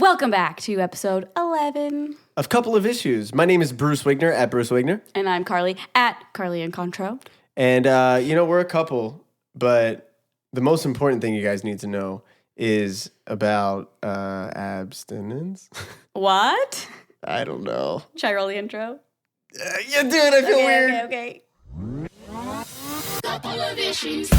Welcome back to episode 11. Of Couple of Issues. My name is Bruce Wigner, at Bruce Wigner. And I'm Carly, at Carly and Contro. And, we're a couple, but the most important thing you guys need to know is about abstinence. What? I don't know. Should I roll the intro? Yeah, dude, I feel weird. Okay. Couple of issues.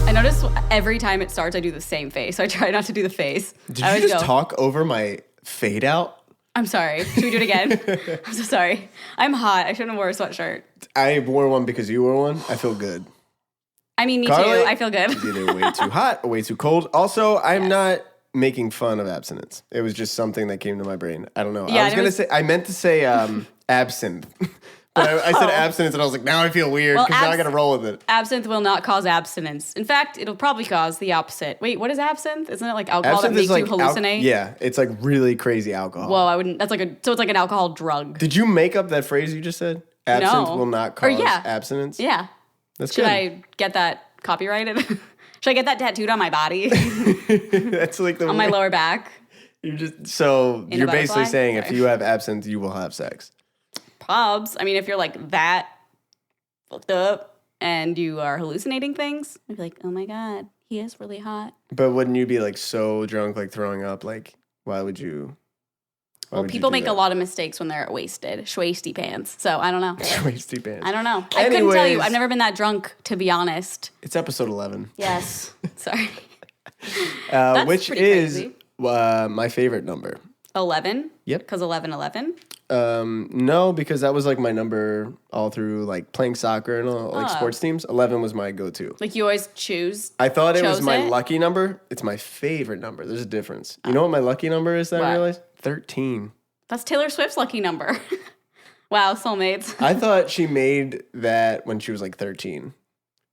I notice every time it starts, I do the same face. So I try not to do the face. Did you just talk over my fade out? I'm sorry. Should we do it again? I'm so sorry. I'm hot. I shouldn't have wore a sweatshirt. I wore one because you wore one. I feel good. I mean, me Carly, too. I feel good. It's either way too hot or way too cold. Also, I'm not making fun of abstinence. It was just something that came to my brain. I don't know. Yeah, I meant to say absinthe. But I said abstinence, and I was like, now I feel weird because now I got to roll with it. Absinthe will not cause abstinence. In fact, it'll probably cause the opposite. Wait, what is absinthe? Isn't it like alcohol Absinthe that makes is you hallucinate? Yeah, it's like really crazy alcohol. Whoa, I wouldn't. So it's like an alcohol drug. Did you make up that phrase you just said? Absinthe will not cause abstinence? Yeah. That's Should good. I get that copyrighted? Should I get that tattooed on my body? That's like the on my lower back? You're In a basically butterfly? saying if Sorry. you have absinthe, you will have sex. Probs. I mean, if you're like that fucked up and you are hallucinating things, I'd be like, oh my God, he is really hot. But wouldn't you be like so drunk, like throwing up? Like, why would you? Well, people make a lot of mistakes when they're wasted. Schwasty pants. So I don't know. Wasty pants. I don't know. I couldn't tell you. Anyways. I've never been that drunk, to be honest. It's episode 11. Yes. Sorry. Which pretty is crazy. my favorite number. 11? Yep. Because 11. No, because that was like my number all through like playing soccer and all, like sports teams. 11 was my go-to. Like you always choose. I thought it was chose my it? lucky number. It's my favorite number. There's a difference. You know what my lucky number is that I What? realized? 13. That's Taylor Swift's lucky number. Wow, soulmates. I thought she made that when she was like 13.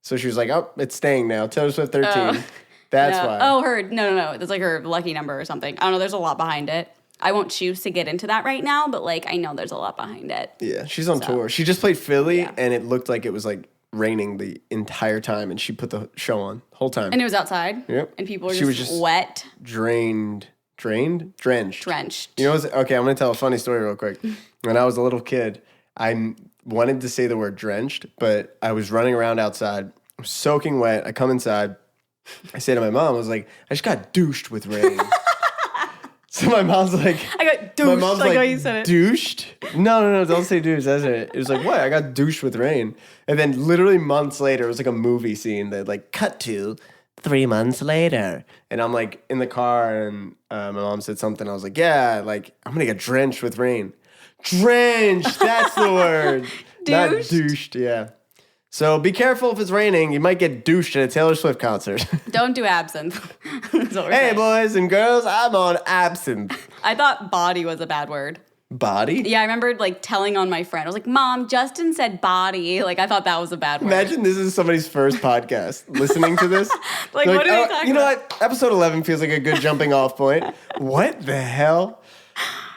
So she was like, oh, it's staying now. Taylor Swift 13. Oh. That's No. why. Oh, no. That's like her lucky number or something. I don't know. There's a lot behind it. I won't choose to get into that right now, but like I know there's a lot behind it. Yeah, she's on tour. She just played Philly, Yeah. and it looked like it was like raining the entire time, and she put the show on the whole time. And it was outside. Yep. And people were She just, was just wet, drenched. drenched. You know, okay, I'm gonna tell a funny story real quick. When I was a little kid, I wanted to say the word drenched, but I was running around outside, I was soaking wet. I come inside, I say to my mom, I was like, I just got douched with rain. So my mom's like, I got my douched, mom's like how you said it. douched? No, don't say douche. That's it. It was like, what? I got douched with rain. And then literally months later, it was like a movie scene that like cut to 3 months later. And I'm like in the car and my mom said something. I was like, yeah, like I'm going to get drenched with rain. Drenched, that's the word. Not Douched? douched, yeah. So be careful if it's raining. You might get douched at a Taylor Swift concert. Don't do absinthe. That's what we're Hey, saying. boys and girls, I'm on absinthe. I thought body was a bad word. Body? Yeah, I remember like telling on my friend. I was like, Mom, Justin said body. Like I thought that was a bad word. Imagine this is somebody's first podcast listening to this. Like, They're what are they talking You know about?" what? Episode 11 feels like a good jumping off point. What the hell?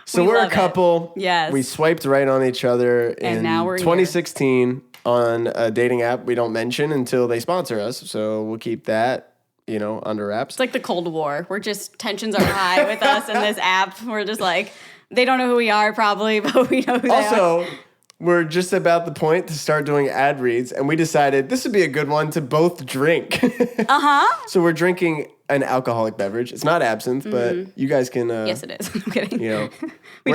So We we're a love it. couple. Yes. We swiped right on each other in now we're here. 2016 on a dating app we don't mention until they sponsor us. So we'll keep that, under wraps. It's like the Cold War. We're just tensions are high with us in this app. We're just like, they don't know who we are probably, but we know who they are. Also, we're just about the point to start doing ad reads, and we decided this would be a good one to both drink. So we're drinking an alcoholic beverage. It's not absinthe, but you guys can. Yes, it is. I'm kidding. We're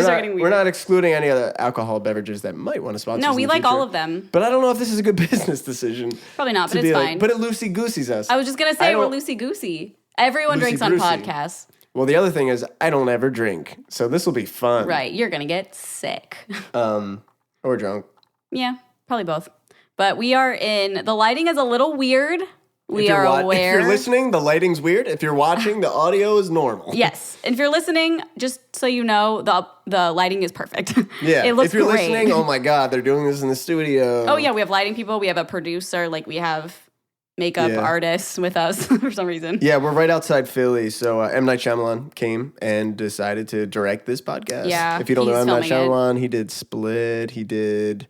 just are not, getting weird. we're not excluding any other alcohol beverages that might want to sponsor No, us we in the like all future. of them. But I don't know if this is a good business decision. Probably not, to but be it's like- fine. But it loosey gooseys us. I was just going to say I we're don't- loosey-goosey. Everyone drinks on Loosey-goosey. podcasts. Well, the other thing is I don't ever drink, so this will be fun. Right. You're going to get sick. Or drunk. Yeah, probably both. But we are in, the lighting is a little weird. We If you're are aware. If you're listening, the lighting's weird. If you're watching, the audio is normal. Yes. And if you're listening, just so you know, the lighting is perfect. Yeah. It looks if you're great. listening, oh my God, they're doing this in the studio. Oh, yeah, we have lighting people. We have a producer. Like, we have makeup Yeah. artists with us for some reason. Yeah, we're right outside Philly. So M. Night Shyamalan came and decided to direct this podcast. Yeah, If you don't know he's M. Night filming it. Shyamalan, he did Split. He did...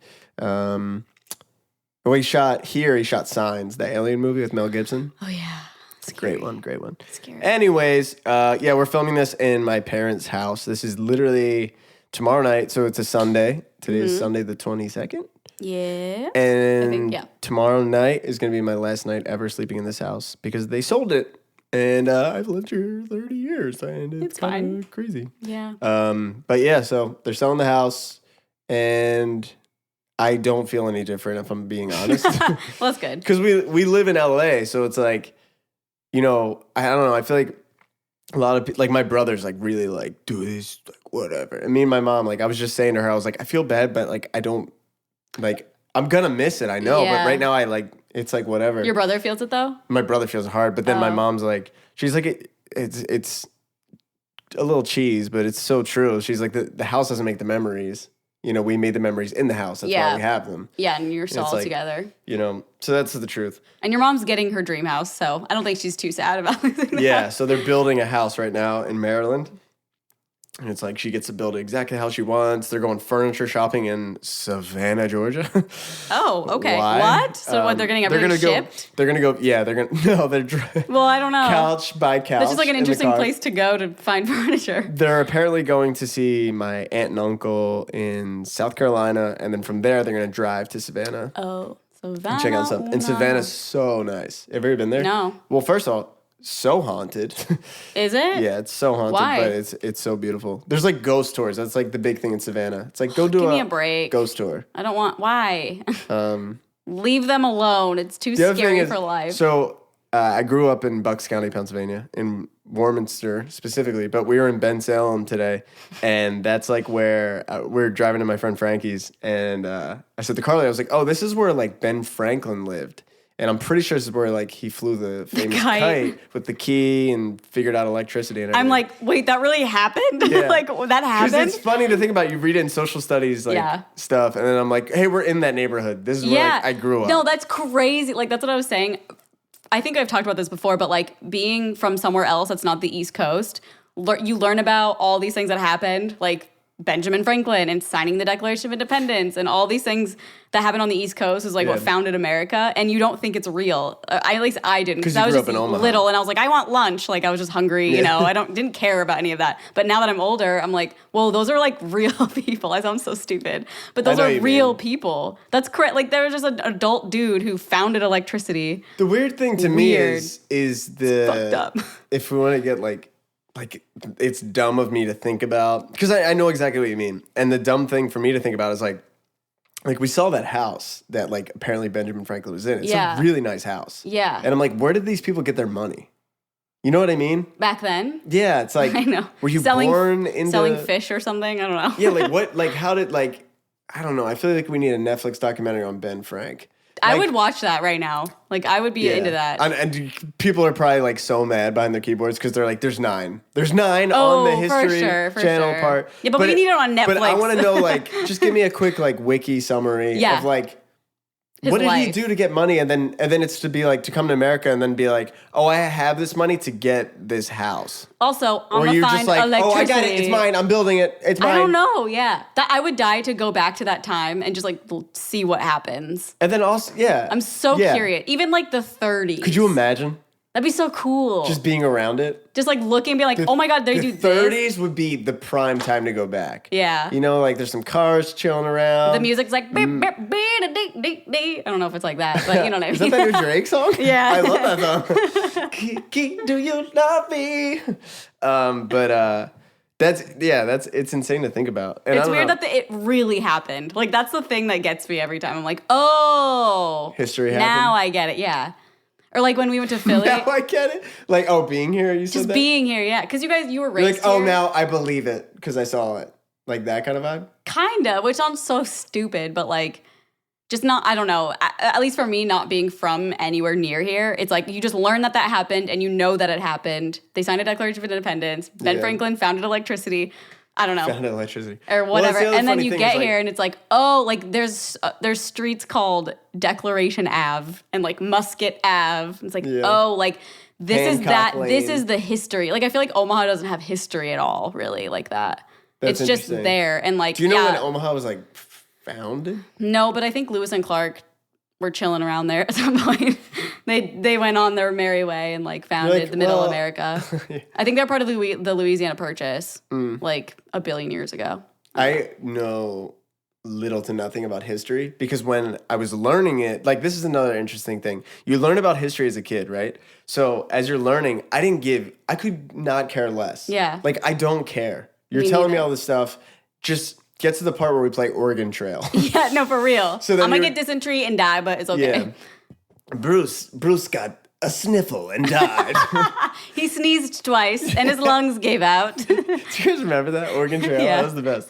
he shot Signs, the Alien movie with Mel Gibson. Oh, yeah. Great one. Scary. Anyways, yeah, we're filming this in my parents' house. This is literally tomorrow night, so it's a Sunday. Today is Sunday the 22nd. Yeah. And yeah. tomorrow night is going to be my last night ever sleeping in this house because they sold it. And I've lived here 30 years, and it's kind of crazy. Yeah. But yeah, so they're selling the house, and I don't feel any different if I'm being honest. Well, that's good. Because we live in LA, so it's like, you know, I don't know. I feel like a lot of people, like my brother's like really like, do this, like whatever. And me and my mom, like I was just saying to her, I was like, I feel bad, but like I don't, like I'm gonna miss it. I know, Yeah. but right now I like, it's like whatever. Your brother feels it though? My brother feels it hard, but then my mom's like, she's like, it's a little cheese, but it's so true. She's like, the house doesn't make the memories. You know, we made the memories in the house. That's why we have them. Yeah, and you're still It's all like, together. You know, so that's the truth. And your mom's getting her dream house, so I don't think she's too sad about losing that. Yeah, so they're building a house right now in Maryland. And it's like she gets to build it exactly how she wants. They're going furniture shopping in Savannah, Georgia. Oh, okay. Why? What? So what, they're getting everything shipped? They're going to go, yeah, they're going to, no, they're Well, I don't know. couch by couch. That's just like an in the interesting car. place to go to find furniture. They're apparently going to see my aunt and uncle in South Carolina. And then from there, they're going to drive to Savannah. Oh, Savannah. And check out stuff. And Savannah's so nice. Have you ever been there? No. Well, first of all, so haunted. Is it? Yeah, it's so haunted, Why? but it's so beautiful. There's like ghost tours. That's like the big thing in Savannah. It's like go do Give me a break. ghost tour. I don't want. Why? Leave them alone. It's too The other thing scary is, for life. so I grew up in Bucks County, Pennsylvania, in Warminster specifically, but we were in Ben Salem today, and that's like where we're driving to my friend Frankie's, and I said to Carly, I was like, oh, this is where like Ben Franklin lived. And I'm pretty sure this is where like he flew the famous kite with the key and figured out electricity and everything. I'm like, wait, that really happened? Yeah. Like, that Because happened? it's funny to think about. You read it in social studies like stuff, and then I'm like, hey, we're in that neighborhood. This is where like, I grew up. No, that's crazy. Like, that's what I was saying. I think I've talked about this before, but like being from somewhere else that's not the East Coast, you learn about all these things that happened, like Benjamin Franklin and signing the Declaration of Independence and all these things that happened on the East Coast is like what founded America, and you don't think it's real. At least I didn't, because I was just little and I was like, I want lunch. Like I was just hungry, you know. I didn't care about any of that. But now that I'm older, I'm like, well, those are like real people. I sound so stupid, but those are real people. That's correct. Like there was just an adult dude who founded electricity. The weird thing to me is the fucked up. If we want to get like it's dumb of me to think about, because I know exactly what you mean, and the dumb thing for me to think about is like we saw that house that like apparently Benjamin Franklin was in. It's a really nice house. Yeah. And I'm like, where did these people get their money? You know what I mean? Back then? Yeah, it's like, I know. Were you born into selling fish or something? I don't know. Yeah, like what? Like how did like? I don't know. I feel like we need a Netflix documentary on Ben Frank. I would watch that right now. Like, I would be into that. And people are probably like so mad behind their keyboards because they're like, there's 9. There's 9 on the History Channel part. Yeah, but we need it on Netflix. But I want to know, like, just give me a quick like wiki summary of like, what did he do to get money? And then it's to be like, to come to America and then be like, oh, I have this money to get this house. Also, I'm or gonna you're find just like, electricity. oh, I got it. It's mine. I'm building it. It's mine. I don't know. Yeah. I would die to go back to that time and just like see what happens. And then also, I'm so curious. Even like the 30s. Could you imagine? That'd be so cool. Just being around it. Just like looking and being like, oh my God, they do this. The 30s would be the prime time to go back. Yeah. You know, like there's some cars chilling around. The music's like, beep, beep, beep, dee, dee, dee. I don't know if it's like that, but you know what I mean. Is that new Drake song? Yeah. I love that song. Do you love me? It's insane to think about. And it's weird that it really happened. Like, that's the thing that gets me every time. I'm like, oh. History happened. Now I get it, yeah. Or like when we went to Philly. Now I get it. Like, oh, being here, you said just that? being here, yeah. Because you were raised like, oh, here. now I believe it because I saw it. Like that kind of vibe? Kinda, which sounds so stupid, but like, just not, I don't know. At least for me, not being from anywhere near here, it's like you just learn that happened and you know that it happened. They signed a Declaration of Independence. Ben Franklin founded electricity. I don't know. Founded electricity. Or whatever. Well, and then you get here and it's like, oh, like there's streets called Declaration Ave and like Musket Ave. It's like, oh, like this Hancock is Lane. this is the history. Like I feel like Omaha doesn't have history at all, really, like that. That's it's just there. And like, do you know when Omaha was like founded? No, but I think Lewis and Clark were chilling around there at some point. They went on their merry way and like founded like, the Middle well- America. I think they're part of the Louisiana Purchase, like a billion years ago. I know little to nothing about history because when I was learning it, like this is another interesting thing. You learn about history as a kid, right? So as you're learning, I could not care less. Yeah. Like I don't care. You're Me telling me neither. all this stuff. Just get to the part where we play Oregon Trail. Yeah, no, for real. So then I'm gonna you're- get dysentery and die, but it's okay. Yeah. Bruce got a sniffle and died. He sneezed twice and his lungs gave out. Do you guys remember that Oregon Trail? Yeah. That was the best.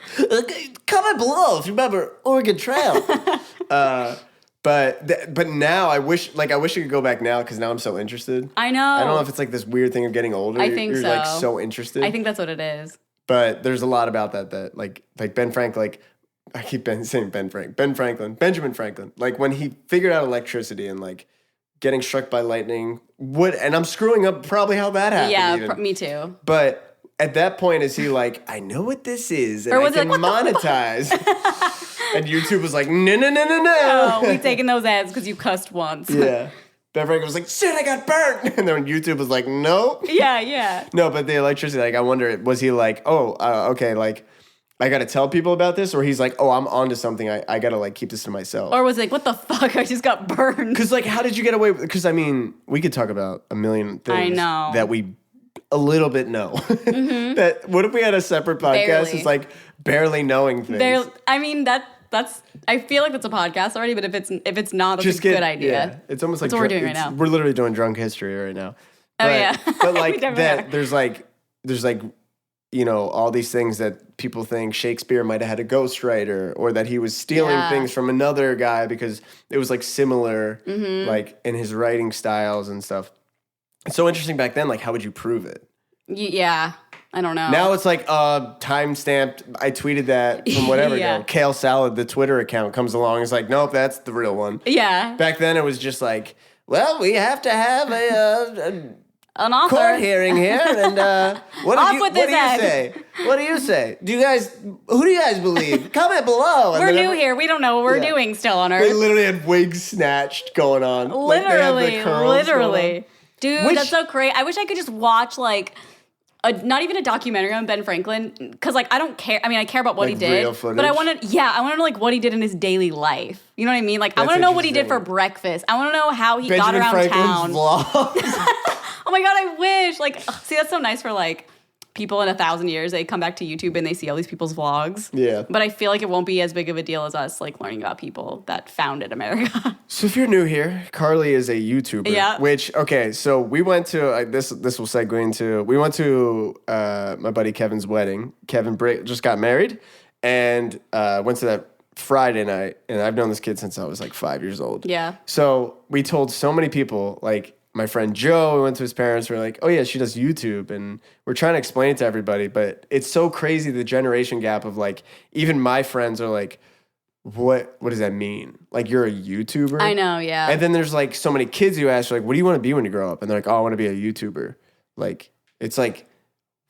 Comment below if you remember Oregon Trail. But now I wish I could go back now because now I'm so interested. I know. I don't know if it's like this weird thing of getting older. I think you're so. like so interested. I think that's what it is. But there's a lot about that like Ben Franklin. Like I keep saying Ben Franklin, Benjamin Franklin. Like when he figured out electricity and like getting struck by lightning. And I'm screwing up probably how that happened. Yeah, even. me too. But at that point, is he like, I know what this is, and Or I was he can like, what the monetize? And YouTube was like, no. Oh, we taking those ads because you cussed once. Yeah. Ben Franklin was like, shit, I got burnt. And then YouTube was like, nope. Yeah. No, but the electricity, like, I wonder, was he like, okay, like, I got to tell people about this? Or he's like, oh, I'm onto something. I got to, like, keep this to myself. Or was it like, what the fuck? I just got burned. Because, like, how did you get away with, because, I mean, we could talk about a million things. I know. That we a little bit know. That, what if we had a separate podcast? Barely. It's like barely knowing things. I mean, that's. I feel like that's a podcast already, but if it's not, that's Just a good idea. Yeah, it's almost like That's what we're doing right now. We're literally doing drunk history right now. Oh, yeah. But We like definitely that, are. there's like you know, all these things that people think Shakespeare might have had a ghostwriter or that he was stealing Yeah. things from another guy because it was like similar, Mm-hmm. like in his writing styles and stuff. It's so interesting back then. Like, how would you prove it? Yeah. I don't know. Now it's like time stamped. I tweeted that from whatever Yeah. ago. Kale Salad, the Twitter account, comes along. It's like, nope, that's the real one. Yeah. Back then, it was just like, well, we have to have a An author. court hearing here, and what Off do you, with what his do you head. say? What do you say? Who do you guys believe? Comment below. And We're then new here. We don't know what we're Yeah. doing still on They Earth. literally had wigs snatched going on. Like, they had the curls going on. Dude, Which- that's so crazy. I wish I could just watch like not even a documentary on Ben Franklin, because like I don't care. I mean, I care about what Like he did, real footage? but I want to know like what he did in his daily life. You know what I mean? Like I That's want to know what he did for interesting. breakfast. I want to know how he got Benjamin around Franklin's town. vlog. Oh my god, I wish. Like, ugh, see, that's so nice for like people in 1,000 years. They come back to YouTube and they see all these people's vlogs. Yeah. But I feel like it won't be as big of a deal as us like learning about people that founded America. So if you're new here, Carly is a YouTuber. Yeah. Which, okay, so we went to, this will segue into, we went to my buddy Kevin's wedding. Kevin just got married and went to that Friday night. And I've known this kid since I was like 5 years old. Yeah. So we told so many people, like my friend Joe, we went to his parents, we were like, oh yeah, she does YouTube. And we're trying to explain it to everybody. But it's so crazy, the generation gap of like, even my friends are like, what does that mean? Like, you're a YouTuber? I know, yeah. And then there's like so many kids who ask, like, what do you want to be when you grow up? And they're like, oh, I want to be a YouTuber. Like, it's like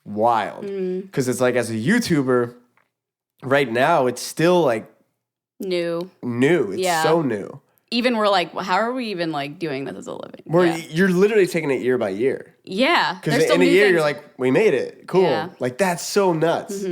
wild. Because it's like, as a YouTuber, right now, it's still like New. new. It's Yeah. so new. Even we're like, how are we even like doing this as a living? Where yeah. you're literally taking it year by year. Yeah. Because There's still in a new year, things. you're like, we made it. Cool. Yeah. Like, that's so nuts.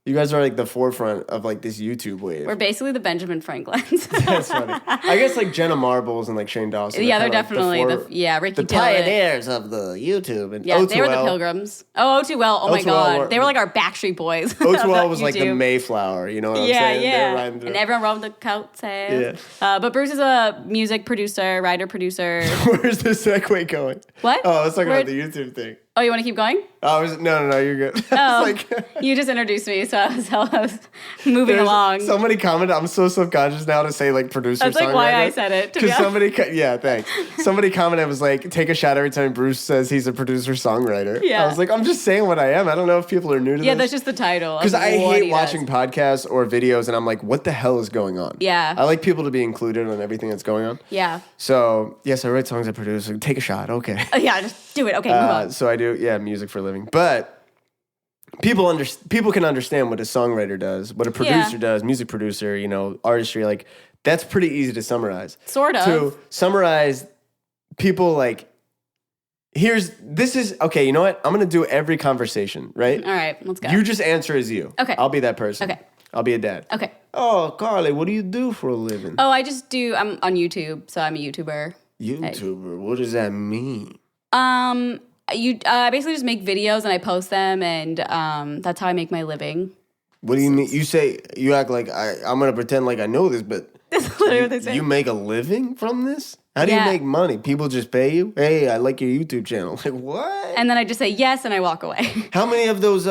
You guys are like the forefront of like this YouTube wave. We're basically the Benjamin Franklins. That's funny. I guess like Jenna Marbles and like Shane Dawson. Yeah, they're kinda, like, definitely Ricky the Tillett. pioneers of the YouTube. And Yeah, they were the O2L. Pilgrims. Oh, O2L. Oh my O2L god. were- They were like our Backstreet Boys. of O2L was like the YouTube. Mayflower, you know what I'm Yeah, saying? They were yeah. riding through- And everyone rode the coattails. But Bruce is a music producer, writer, producer. Where's the segue going? What? Oh, let's talk Where- about the YouTube thing. Oh, you want to keep going? No, you're good. Oh, It's like, you just introduced me, so I was moving there's along. somebody commented. I'm so self-conscious now to say like producer. That's like why I said it, to be Because honest. yeah, thanks. Somebody commented was like, take a shot every time Bruce says he's a producer songwriter. Yeah. I was like, I'm just saying what I am. I don't know if people are new to Yeah, this. that's just the title. Because I what hate he watching does. podcasts or videos, and I'm like, what the hell is going on? Yeah. I like people to be included on everything that's going on. Yeah. So, yes, I write songs, I produce. Like, take a shot. Okay. Oh, yeah, just do it. Okay, move on. So I do, music for a living. But people can understand what a songwriter does, what a producer does, music producer, you know, artistry. Like that's pretty easy to summarize. Sort of. To summarize, people like. This is okay. You know what? I'm gonna do every conversation, right? All right, let's go. You just answer as you. Okay. I'll be that person. Okay. I'll be a dad. Okay. Oh, Carly, what do you do for a living? Oh, I'm on YouTube, so I'm a YouTuber. YouTuber. What does that mean? I basically just make videos and I post them, and that's how I make my living. What do you mean? You act like I'm gonna pretend like I know this, but That's literally what they say. you make a living from this? How do you Yeah. make money? People just pay you? Hey, I like your YouTube channel. Like what? And then I just say yes and I walk away. How many of those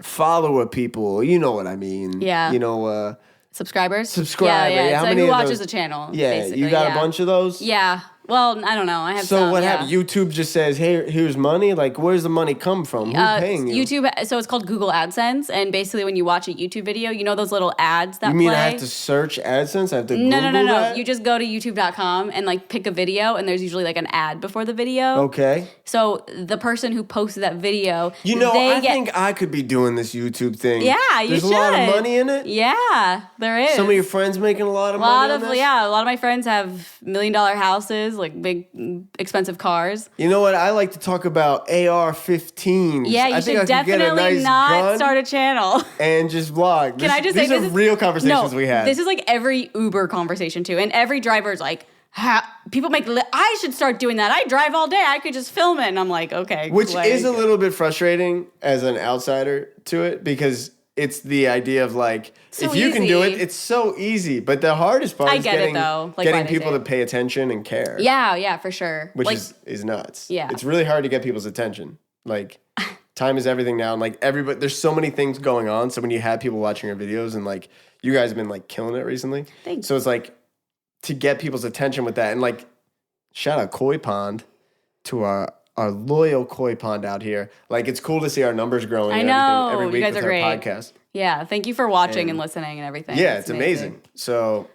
follower people? You know what I mean? Yeah. You know, Subscribers? Subscriber, Yeah. yeah. It's How like many who of watches those- the channel. yeah. Basically. You got a bunch of those. Yeah. Well, I don't know. I have So some, what yeah. happened? YouTube just says, "Hey, here's money." Like, where's the money come from? Who's paying you? YouTube, so it's called Google AdSense, and basically when you watch a YouTube video, you know those little ads that You mean play? I have to search AdSense? I have to No. Google that? You just go to youtube.com and like pick a video, and there's usually like an ad before the video. Okay. So the person who posted that video, You know, they I get, think I could be doing this YouTube thing. Yeah, you There's a lot of should. money in it. Yeah, there is. Some of your friends making a lot of a lot money. of on this? yeah, a lot of my friends have $1 million houses, like big expensive cars. You know what? I like to talk about AR-15s. Yeah, you I think should I could get a definitely nice not gun start a channel. and just vlog. Can I just say these are this is real conversations no, we had. This is like every Uber conversation too, and every driver is like, people make. I should start doing that. I drive all day. I could just film it, and I'm like, okay. Which like, is a little bit frustrating as an outsider to it because it's the idea of like So if you can do it, easy. it's so easy. But the hardest part I is get it, getting, though. Like, getting why they people say to it. pay attention and care. Yeah, for sure. Which like, is nuts. Yeah. It's really hard to get people's attention. Like time is everything now, and like everybody there's so many things going on. So when you have people watching your videos and like you guys have been like killing it recently. Thanks. So it's like to get people's attention with that and like shout out Koi Pond to our loyal Koi Pond out here. Like it's cool to see our numbers growing. I and know. every You week guys with are our great. podcast. yeah. Thank you for watching and And- listening and everything. Yeah, it's amazing. So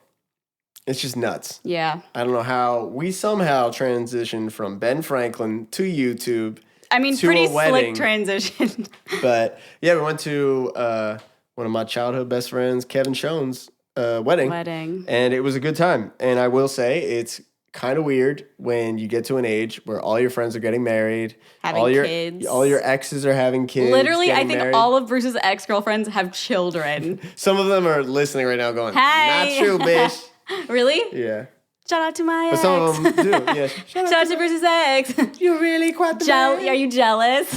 it's just nuts. Yeah. I don't know how we somehow transitioned from Ben Franklin to YouTube. I mean, To pretty a wedding. slick transition. But yeah, we went to one of my childhood best friends, Kevin Schoen's wedding. And it was a good time. And I will say it's kind of weird when you get to an age where all your friends are getting married, Having all your kids. all your exes are having kids. Literally, I getting think married. all of Bruce's ex-girlfriends have children. Some of them are listening right now, going, Hey. "Not true, bitch." Really? Yeah, Shout out to my but ex. some of them do. Yeah, Shout out to Bruce's ex. You're really quite the man. Are you jealous?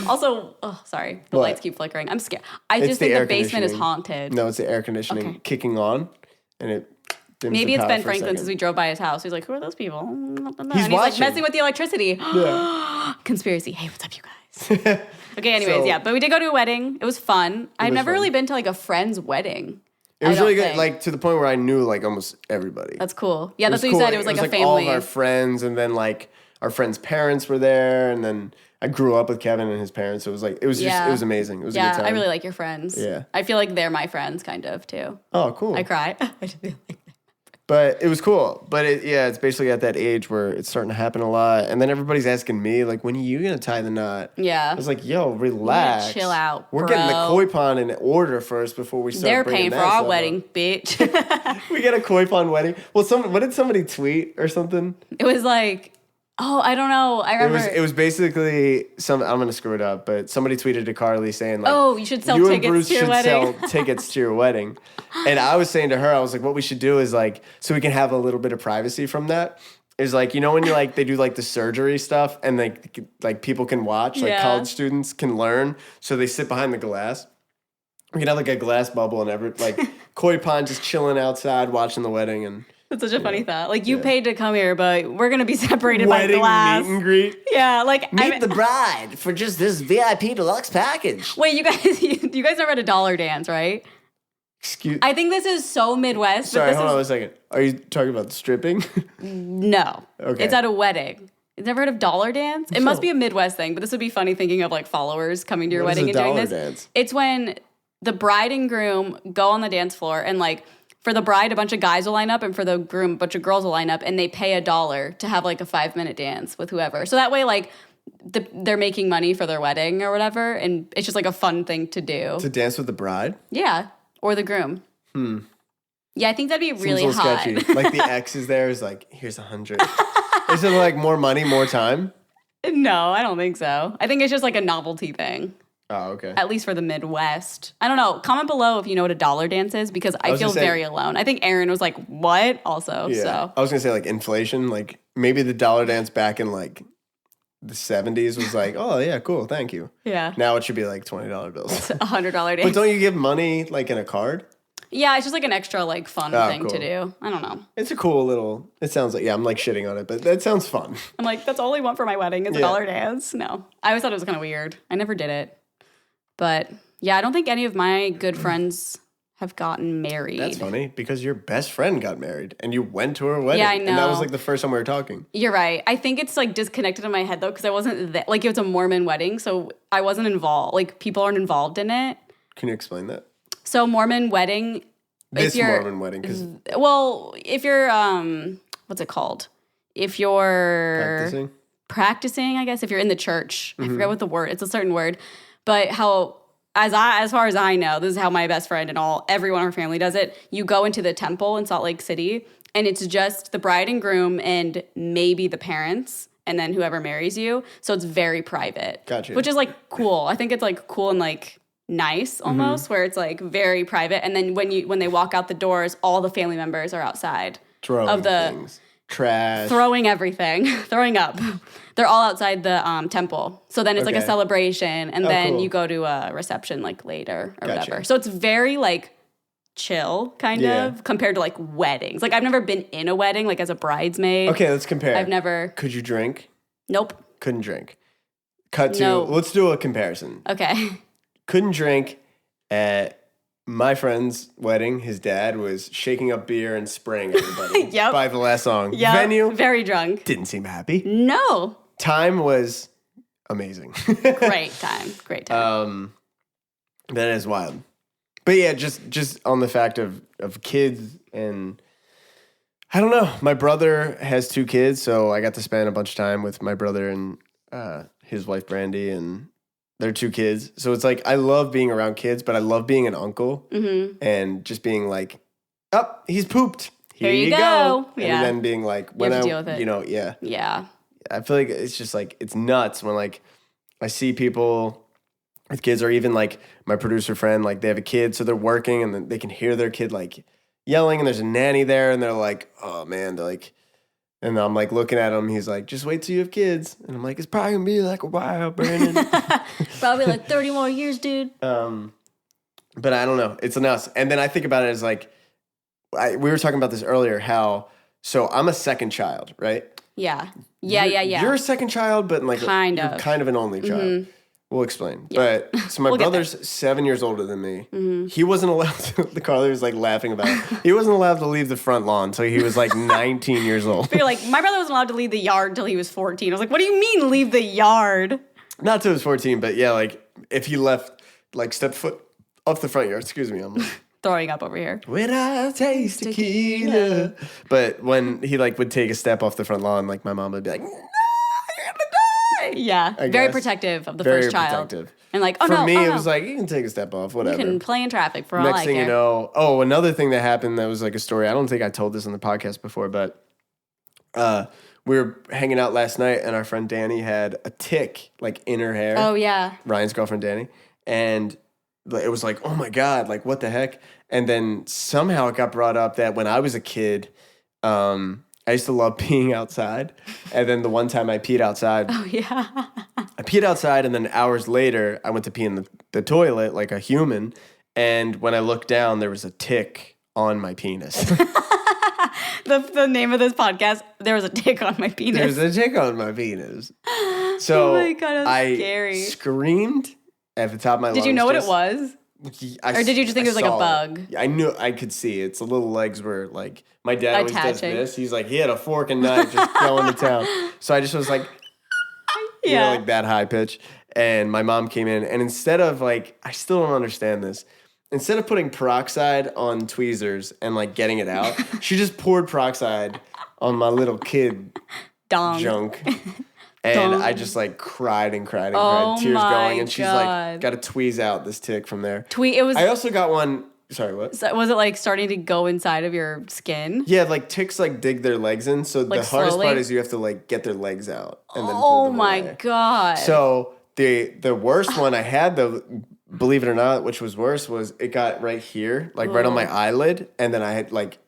Also, oh, sorry, the What? lights keep flickering. I'm scared. I It's just the think air the basement is conditioning. haunted. No, it's the air conditioning Okay. kicking on, and it. dims Maybe the it's power Ben for a Franklin second. since we drove by his house. He's like, who are those people? And He's he's like watching. messing with the electricity. Yeah. Conspiracy. Hey, what's up, you guys? Okay, anyways, So- yeah. But we did go to a wedding. It was fun. I've was never fun. really been to like a friend's wedding. It was I don't really good, think. like to the point where I knew like almost everybody. That's cool. Yeah, It that's was what you cool. said. It was like a all family. of our friends, and then like our friends' parents were there, and then I grew up with Kevin and his parents. So it was like it was just Yeah. it was amazing. It was a Yeah, good time. I really like your friends. Yeah. I feel like they're my friends, kind of too. Oh, cool. I cry. I just feel like But it was cool. But it's basically at that age where it's starting to happen a lot, and then everybody's asking me like, "When are you gonna tie the knot?" yeah. I was like, "Yo, relax, chill out, We're getting the bro. koi pond in order first before we start." They're bringing paying for that our stuff wedding, up." bitch. We get a koi pond wedding. Well, what did somebody tweet or something? It was like, oh, I don't know. I remember. It was basically I'm gonna screw it up, but somebody tweeted to Carly saying like, Oh, you should sell you and tickets Bruce to your should wedding." sell tickets to your wedding. And I was saying to her, I was like, what we should do is like, so we can have a little bit of privacy from that. Is like, you know, when you like they do like the surgery stuff and like people can watch, like Yeah. college students can learn, so they sit behind the glass. We can have like a glass bubble and like koi pond just chilling outside watching the wedding and That's such a funny thought. Like, you Yeah. paid to come here, but we're going to be separated by wedding glass. meet and greet. Yeah, like, Meet the bride for just this VIP deluxe package. wait, you guys, you guys never had a dollar dance, right? Excuse. I think this is so Midwest. Sorry, but this hold on is, a second. Are you talking about the stripping? No. Okay. It's at a wedding. You've never heard of dollar dance? It must be a Midwest thing, but this would be funny thinking of like followers coming to your What is wedding a and doing dollar this. dance? It's when the bride and groom go on the dance floor and like for the bride, a bunch of guys will line up, and for the groom, a bunch of girls will line up, and they pay $1 to have like a 5-minute dance with whoever. So that way, like, they're making money for their wedding or whatever, and it's just like a fun thing to do. To dance with the bride? Yeah, or the groom. Yeah, I think that'd be really Seems a little hot. sketchy. Like the ex is there is like, here's 100. Is it like more money, more time? No, I don't think so. I think it's just like a novelty thing. Oh, okay. At least for the Midwest. I don't know. Comment below if you know what a dollar dance is, because I was feel gonna say- very alone. I think Aaron was like, what? Also, Yeah. so. I was going to say like inflation. Like maybe the dollar dance back in like the 70s was like, oh, yeah, cool. Thank you. Yeah. Now it should be like $20 bills. $100 dance. But don't you give money like in a card? Yeah, it's just like an extra like fun thing to cool. do. I don't know. It's a cool little, it sounds like, yeah, I'm like shitting on it, but that sounds fun. I'm like, that's all I want for my wedding is a dollar dance. No. I always thought it was kind of weird. I never did it. But yeah, I don't think any of my good friends have gotten married. That's funny because your best friend got married and you went to her wedding. Yeah, I And that was know. like the first time we were talking. You're right. I think it's like disconnected in my head though, because I wasn't like, it was a Mormon wedding, so I wasn't involved. Like, people aren't involved in it. Can you explain that? So Mormon wedding. This if you're, Mormon wedding, because well, if you're what's it called? If you're practicing, I guess, if you're in the church. I forget what the word. It's a certain word. But as far as I know, this is how my best friend and everyone in her family does it. You go into the temple in Salt Lake City, and it's just the bride and groom and maybe the parents, and then whoever marries you. So it's very private. Gotcha. Which is like cool. I think it's like cool and like nice almost, where it's like very private. And then when they walk out the doors, all the family members are outside throwing of the things. Trash. throwing everything, throwing up. They're all outside the temple. So then it's like a Okay. celebration, and then cool. you go to a reception like later or Gotcha. whatever. So it's very like chill kind Yeah. of compared to like weddings. Like, I've never been in a wedding like as a bridesmaid. Okay, let's compare. I've never. Could you drink? Nope. Couldn't drink. Cut to, No. let's do a comparison. Okay. Couldn't drink at my friend's wedding. His dad was shaking up beer and spraying everybody Yep. by the last song. Yeah. Venue, Very drunk. didn't seem happy. No. Time was amazing. Great time. Great time. That is wild. But yeah, just on the fact of kids, and I don't know. My brother has 2 kids, so I got to spend a bunch of time with my brother and his wife Brandy and their 2 kids. So it's like I love being around kids, but I love being an uncle and just being like, "Oh, he's pooped. Here you you go." And Yeah. then being like, when have to I, deal with it. yeah. Yeah. I feel like it's just like it's nuts when like I see people with kids, or even like my producer friend, like they have a kid, so they're working and then they can hear their kid like yelling, and there's a nanny there, and they're like, oh man, they're like, and I'm like looking at him, he's like, just wait till you have kids, and I'm like, it's probably gonna be like a while, Brandon. Probably like 30 more years, dude. But I don't know, it's nuts. And then I think about it as like, we were talking about this earlier, how so I'm a second child, right? Yeah. Yeah. You're a second child, but like Kind you're of. kind of an only child. We'll explain. But so my We'll get brother's 7 years older than me. He wasn't allowed to, the Carly was like laughing about it. He wasn't allowed to leave the front lawn until he was like 19 years old. But you're like, my brother wasn't allowed to leave the yard until he was 14. I was like, what do you mean leave the yard? Not till he was 14, but yeah, like if he left, like stepped foot off the front yard, excuse me, I'm like, Throwing up over here. when I taste tequila. But when he like would take a step off the front lawn, like my mom would be like, no, you're gonna die. Yeah. I Very guess. protective of the Very first child. protective. And like, oh For no. me, oh, it no. was like, you can take a step off, whatever. You can play in traffic for all Next I thing care. you know, another thing that happened that was like a story. I don't think I told this on the podcast before, but we were hanging out last night, and our friend Danny had a tick like in her hair. Oh, yeah. Ryan's girlfriend Danny, and it was like, oh my god, like what the heck? And then somehow it got brought up that when I was a kid, I used to love peeing outside, and then the one time I peed outside. Oh, yeah. I peed outside, and then hours later, I went to pee in the toilet like a human. And when I looked down, there was a tick on my penis. The name of this podcast, there was a tick on my penis. There's a tick on my penis. So Oh my God, that's I scary. screamed at the top of my lungs. Did you know what it was? Or did you just think it was like a bug? I knew, I could see its little legs were like, my dad always does Attaching. this. He's like, he had a fork and knife just going to town. So I just was like, you know, like that high pitch. And my mom came in, and instead of like, I still don't understand this. instead of putting peroxide on tweezers and like getting it out, she just poured peroxide on my little kid Dong. junk. And I just like cried and cried and Oh cried, tears my going, and she's like, God. got to tweeze out this tick from there. It was. I also got one. Sorry, what? So was it like starting to go inside of your skin? Yeah, like ticks like dig their legs in. So Like the hardest slowly? part is you have to like get their legs out and then pull Oh them my away. God. So the worst one I had, though, believe it or not, which was worse, was it got right here, like right on my eyelid, and then I had like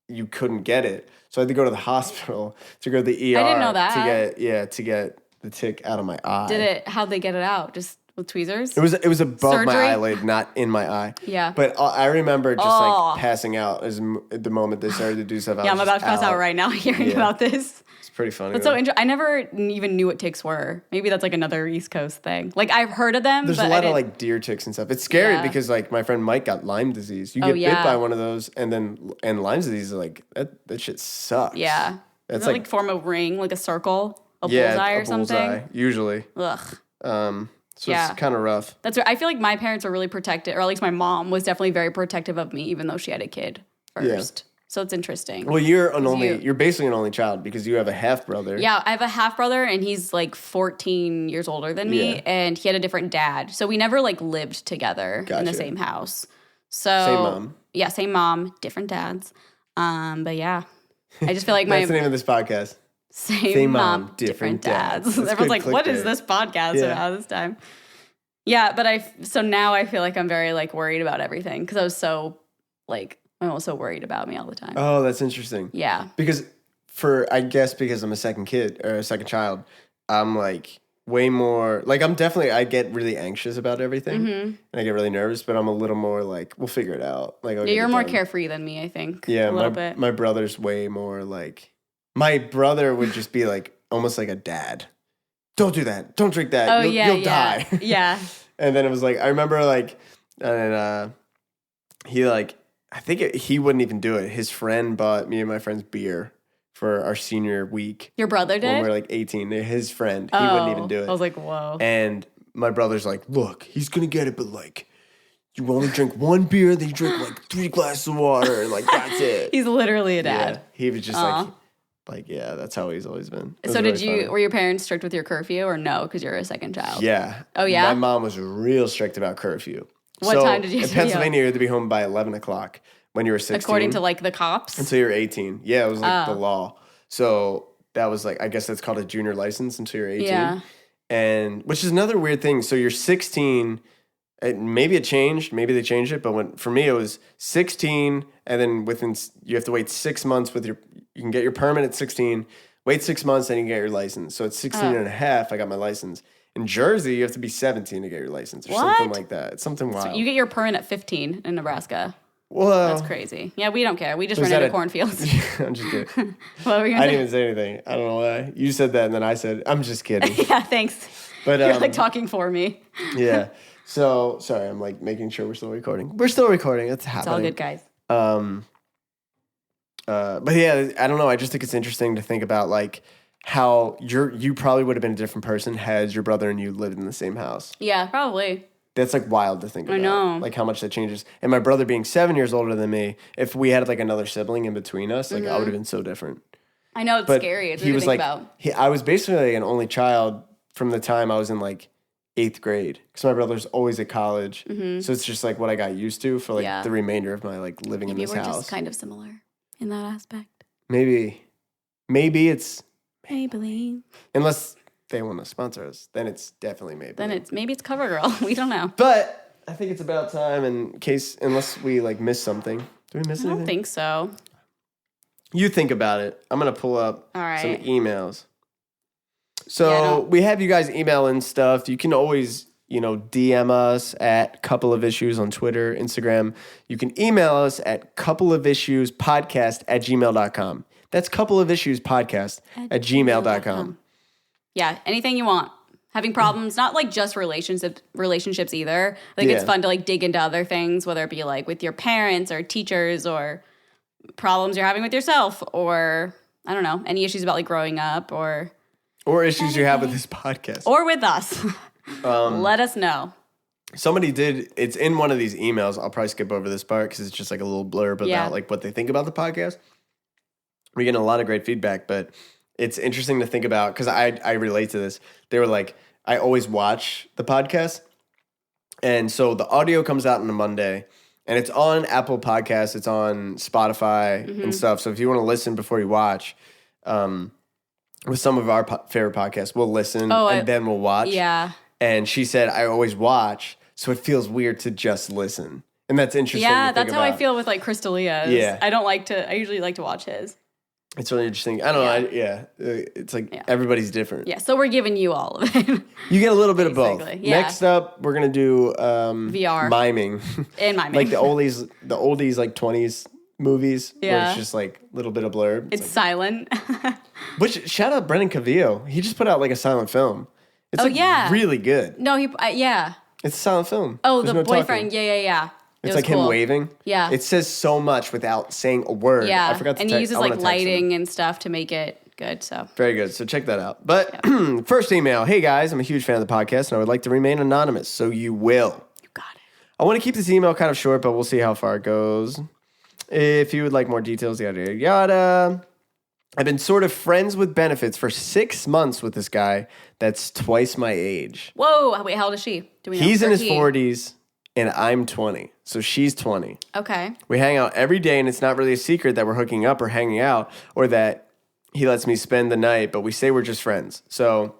you couldn't get it, so I had to go to the hospital to go to the ER. I didn't know that. to get the tick out of my eye. How'd they get it out? Just with tweezers? It was above my Surgery? eyelid, not in my eye. Yeah. But I remember just Oh. like passing out at the moment they started to do stuff. Yeah, I'm about to pass out right now hearing about this. It's pretty funny. That's so interesting. I never even knew what ticks were. Maybe that's like another East Coast thing. Like I've heard of them. There's but a lot I of didn't- like deer ticks and stuff. It's scary Yeah. because like my friend Mike got Lyme disease. You Oh, get bit yeah. by one of those, and Lyme disease is like that shit sucks. Yeah. That's Does it, like form a ring, like a circle, a yeah, bullseye or a bullseye, something. usually. Ugh. So Yeah. it's kind of rough. That's right. I feel like my parents are really protective, or at least my mom was definitely very protective of me, even though she had a kid first. So it's interesting. Well, you're basically an only child because you have a half brother. Yeah, I have a half brother and he's like 14 years older than me, Yeah. and he had a different dad. So we never like lived together in the Gotcha. same house. So Same mom. Yeah, same mom, different dads. But yeah. I just feel like my That's the name of this podcast. same mom, different dads. That's Everyone's good like, what is clickbait. this podcast Yeah. about this time? Yeah, but so now I feel like I'm very like worried about everything because I was so like, I'm also worried about me all the time. Oh, that's interesting. Yeah. Because because I'm a second kid or a second child, I'm like way more like I get really anxious about everything and I get really nervous, but I'm a little more like we'll figure it out. Like Yeah, you're more carefree than me, I think. Yeah, a little bit. my brother's way more like my brother would just be like almost like a dad. Don't do that. Don't drink that. Oh, You'll die. Yeah. And then it was like I remember like and he like I think he wouldn't even do it. His friend bought me and my friend's beer for our senior week. Your brother When did? we were like 18. His friend. He wouldn't even do it. I was like, whoa. And my brother's like, look, he's going to get it, but like, you only drink one beer, then you drink like 3 glasses of water, and like, that's it. He's literally a dad. Yeah. He was just like, yeah, that's how he's always been. It was So really funny. were your parents strict with your curfew or no? Because you're a second child. Yeah. Oh, yeah? My mom was real strict about curfew. What time did you have In to be up? Pennsylvania, you had to be home by 11 o'clock when you were 16. According to like the cops. Until you're 18. Yeah, it was like Oh. the law. So that was like, I guess that's called a junior license until you're 18. Yeah. And which is another weird thing. So you're 16, maybe it changed, maybe they changed it, but for me it was 16, and then you have to wait 6 months you can get your permit at 16, wait 6 months, then you can get your license. So at 16 and a half, I got my license. In Jersey, you have to be 17 to get your license or something What? like that. It's something wild. You get your permit at 15 in Nebraska. well, That's crazy. Yeah, we don't care. We just was run that into cornfields. I'm just kidding. What were you I gonna didn't say? even say anything. I don't know why. You said that, and then I said, I'm just kidding. Yeah, thanks. But You're like talking for me. yeah. So sorry, I'm like making sure we're still recording. We're still recording. It's happening. It's all good, guys. But yeah, I don't know. I just think it's interesting to think about like how you probably would have been a different person had your brother and you lived in the same house. Yeah, probably. That's like wild to think about. I know. Like how much that changes. And my brother being 7 years older than me, if we had like another sibling in between us, like I would have been so different. I know it's But scary. It's he weird was to think like, about. I was basically like an only child from the time I was in like 8th grade because my brother's always at college. So it's just like what I got used to for like Yeah. the remainder of my like living Maybe in this we're house. just kind of similar in that aspect. Maybe it's Maybelline. unless they want to sponsor us, then it's definitely maybe. Then maybe it's CoverGirl. We don't know. But I think it's about time unless we like miss something. Do we miss I anything? don't think so. You think about it. I'm gonna pull up All right. some emails. So Yeah, I don't- we have you guys email in stuff. You can always, DM us at Couple of Issues on Twitter, Instagram. You can email us at coupleofissuespodcast@gmail.com. That's coupleofissuespodcast@gmail.com. Yeah, anything you want. Having problems, not like just relationships either. I think it's Yeah. fun to like dig into other things, whether it be like with your parents or teachers or problems you're having with yourself or I don't know, any issues about like growing up Or issues you have with this podcast. or with us. Let us know. somebody did, it's in one of these emails. I'll probably skip over this part because it's just like a little blurb about like what they think about the podcast. We're getting a lot of great feedback, but it's interesting to think about because I relate to this. They were like, I always watch the podcast. And so the audio comes out on a Monday and it's on Apple Podcasts. It's on Spotify and stuff. So if you want to listen before you watch, with some of our favorite podcasts, we'll listen and then we'll watch. Yeah. And she said, I always watch. So it feels weird to just listen. And that's interesting. Yeah, to think that's how I about. feel with like Chris D'Elia's. Yeah. I usually like to watch his. It's really interesting. I don't know. It's like everybody's different. Yeah, so we're giving you all of it. You get a little bit of both. Yeah. Next up, we're going to do VR. Miming. And miming. Like the oldies like 20s movies where it's just like a little bit of blurb. It's like, silent. Which, shout out Brendan Cavillo. He just put out like a silent film. It's really good. No, It's a silent film. Oh, There's the no boyfriend. talking. Yeah. It's like him waving. Yeah. It says so much without saying a word. Yeah. I forgot to and text. he uses like lighting and stuff to make it good. So very good. So check that out. But first email. Hey guys, I'm a huge fan of the podcast and I would like to remain anonymous. So you will. You got it. I want to keep this email kind of short, but we'll see how far it goes. If you would like more details, yada, yada. I've been sort of friends with benefits for 6 months with this guy that's twice my age. Whoa. Wait, how old is she? Do we know? He's in his 40s and I'm 20. So she's 20. Okay. We hang out every day and it's not really a secret that we're hooking up or hanging out or that he lets me spend the night, but we say we're just friends. So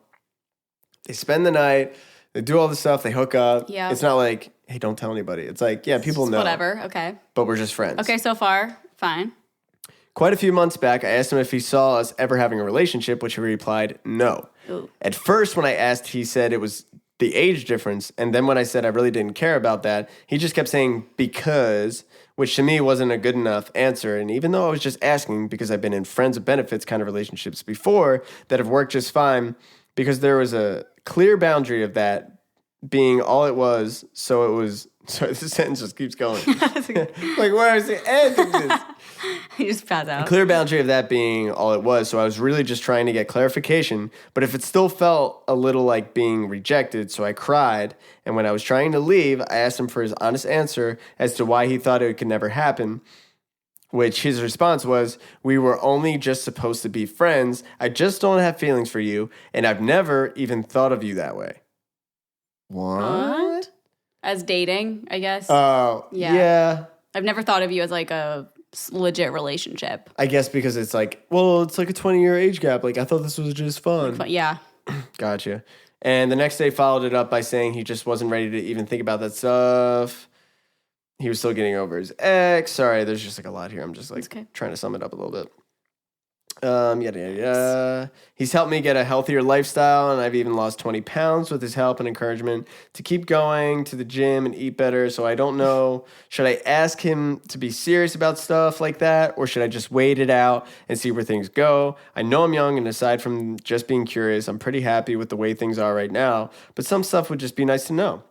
they spend the night, they do all this stuff, they hook up. Yeah. It's not like, hey, don't tell anybody. It's like, yeah, people know. Whatever. Okay. But we're just friends. Okay, so far, fine. Quite a few months back, I asked him if he saw us ever having a relationship, which he replied, no. Ooh. At first, when I asked, he said it was the age difference. And then when I said I really didn't care about that, he just kept saying because, which to me wasn't a good enough answer. And even though I was just asking because I've been in friends with benefits kind of relationships before that have worked just fine, because there was a clear boundary of that being all it was. So it was, sorry, this sentence just keeps going. Like, where is the end of this? You just pass out. Clear boundary of that being all it was. So I was really just trying to get clarification. But if it still felt a little like being rejected, so I cried. And when I was trying to leave, I asked him for his honest answer as to why he thought it could never happen. Which his response was, we were only just supposed to be friends. I just don't have feelings for you. And I've never even thought of you that way. What? As dating, I guess. Oh, yeah. I've never thought of you as like a legit relationship. I guess because it's like, well, it's like a 20-year age gap. Like, I thought this was just fun. But yeah. Gotcha. And the next day followed it up by saying he just wasn't ready to even think about that stuff. He was still getting over his ex. Sorry, there's just like a lot here. I'm just like trying to sum it up a little bit. Yada. He's helped me get a healthier lifestyle, and I've even lost 20 pounds with his help and encouragement to keep going to the gym and eat better. So I don't know, should I ask him to be serious about stuff like that, or should I just wait it out and see where things go? I know I'm young, and aside from just being curious, I'm pretty happy with the way things are right now, but some stuff would just be nice to know.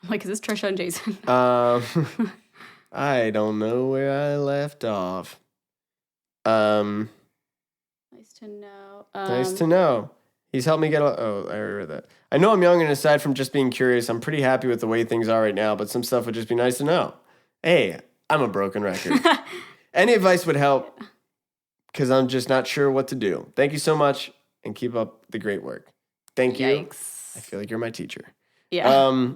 Like, is this Trisha and Jason? I don't know where I left off. Nice to know. Nice to know. He's helped me get I already read that. I know I'm young, and aside from just being curious, I'm pretty happy with the way things are right now, but some stuff would just be nice to know. Hey, I'm a broken record. Any advice would help, because I'm just not sure what to do. Thank you so much, and keep up the great work. Thank you. Yikes. I feel like you're my teacher. Yeah.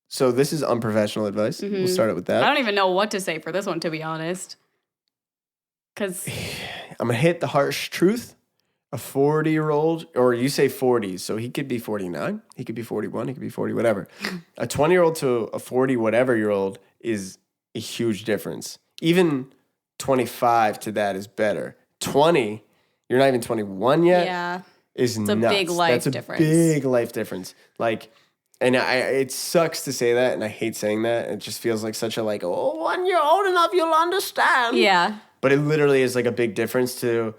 So this is unprofessional advice. Mm-hmm. We'll start it with that. I don't even know what to say for this one, to be honest. Because I'm going to hit the harsh truth. A 40-year-old, or you say 40s, so he could be 49, he could be 41, he could be 40, whatever. A 20-year-old to a 40-whatever-year-old is a huge difference. Even 25 to that is better. 20, you're not even 21 yet, is nuts. It's a big life difference. That's a big life difference. Like, and it sucks to say that, and I hate saying that. It just feels like such a like, oh, when you're old enough, you'll understand. Yeah. But it literally is like a big difference to...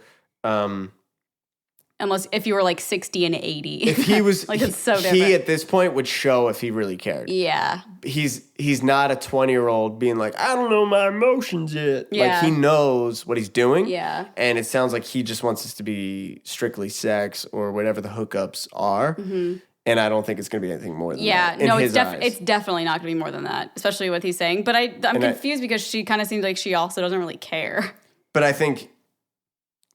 Unless if you were like 60 and 80. If he was, like it's so different. He at this point would show if he really cared. Yeah. He's not a 20-year-old being like, I don't know my emotions yet. Yeah. Like he knows what he's doing. Yeah. And it sounds like he just wants us to be strictly sex or whatever the hookups are. Mm-hmm. And I don't think it's going to be anything more than Yeah, that. In no, his eyes. it's definitely not going to be more than that, especially what he's saying. But I'm confused because she kind of seems like she also doesn't really care. But I think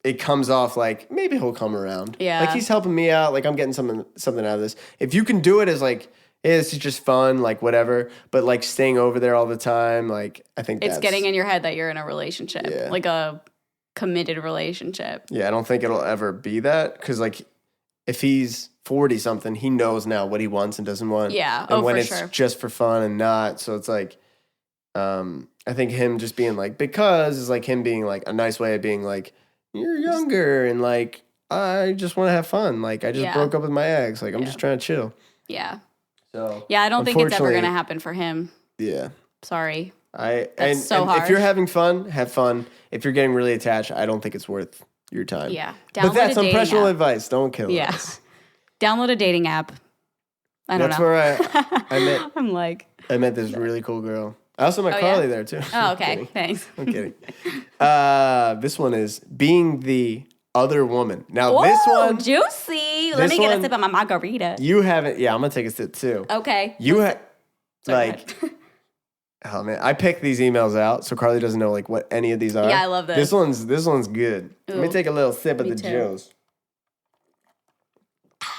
it comes off like maybe he'll come around. Yeah. Like he's helping me out. Like I'm getting something out of this. If you can do it as like, hey, this is just fun, like whatever. But like staying over there all the time, like I think It's getting in your head that you're in a relationship, like a committed relationship. Yeah, I don't think it'll ever be that because like if he's 40 something, he knows now what he wants and doesn't want. Yeah, and when for it's sure. just for fun and not. So it's like, I think him just being like because is like him being like a nice way of being like you're younger and like I just want to have fun. Like I just broke up with my ex. Like I'm just trying to chill. Yeah. So yeah, I don't think it's ever gonna happen for him. Yeah. Sorry. That's so hard. If you're having fun, have fun. If you're getting really attached, I don't think it's worth your time. Yeah. But that's unprofessional advice. Don't kill us. Download a dating app. I don't know. That's where I met. I'm like. I met this really cool girl. I also met Carly there too. Oh, okay. Thanks. I'm kidding. This one is being the other woman. Now this one, juicy. Let me get a sip of my margarita. You haven't. Yeah, I'm gonna take a sip too. Okay. You have like. Oh man, I picked these emails out so Carly doesn't know like what any of these are. Yeah, I love this. This one's good. Ooh, let me take a little sip of the too. juice.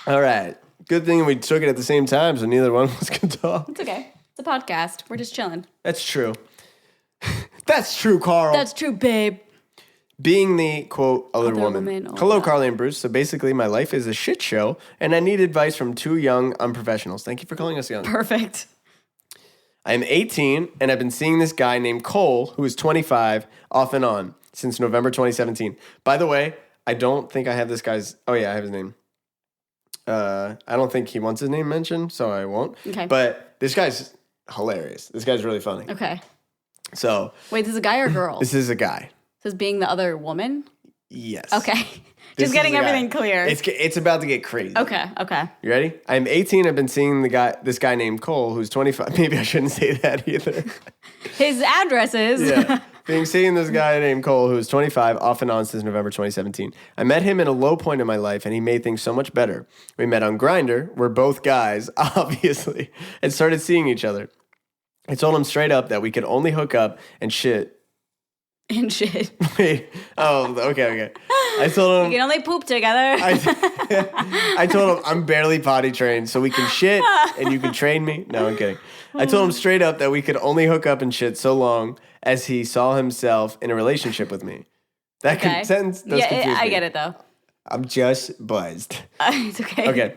All right. Good thing we took it at the same time so neither one of us could talk. It's okay. It's a podcast. We're just chilling. That's true. That's true, Carl. That's true, babe. Being the, quote, other woman. Oh, Hello, Carly and Bruce. So basically, my life is a shit show, and I need advice from two young unprofessionals. Thank you for calling us young. Perfect. I am 18, and I've been seeing this guy named Cole, who is 25, off and on, since November 2017. By the way, I don't think I have this guy's... Oh, yeah, I have his name. I don't think he wants his name mentioned, so I won't. Okay. But this guy's hilarious. This guy's really funny. Okay. So... Wait, this is a guy or girl? This is a guy. This is being the other woman? Yes. Okay. Just getting everything clear. It's about to get crazy. Okay. You ready? I'm 18. I've been seeing this guy named Cole, who's 25. Maybe I shouldn't say that either. His address is. Yeah. Seeing this guy named Cole, who's 25, off and on since November 2017. I met him at a low point in my life, and he made things so much better. We met on Grindr. We're both guys, obviously, and started seeing each other. I told him straight up that we could only hook up and shit. And shit. Wait. Oh, okay. I told him... We can only poop together. I told him I'm barely potty trained, so we can shit and you can train me. No, I'm kidding. I told him straight up that we could only hook up and shit so long as he saw himself in a relationship with me. That sentence does confuse me. I get it, though. I'm just buzzed. It's okay. Okay.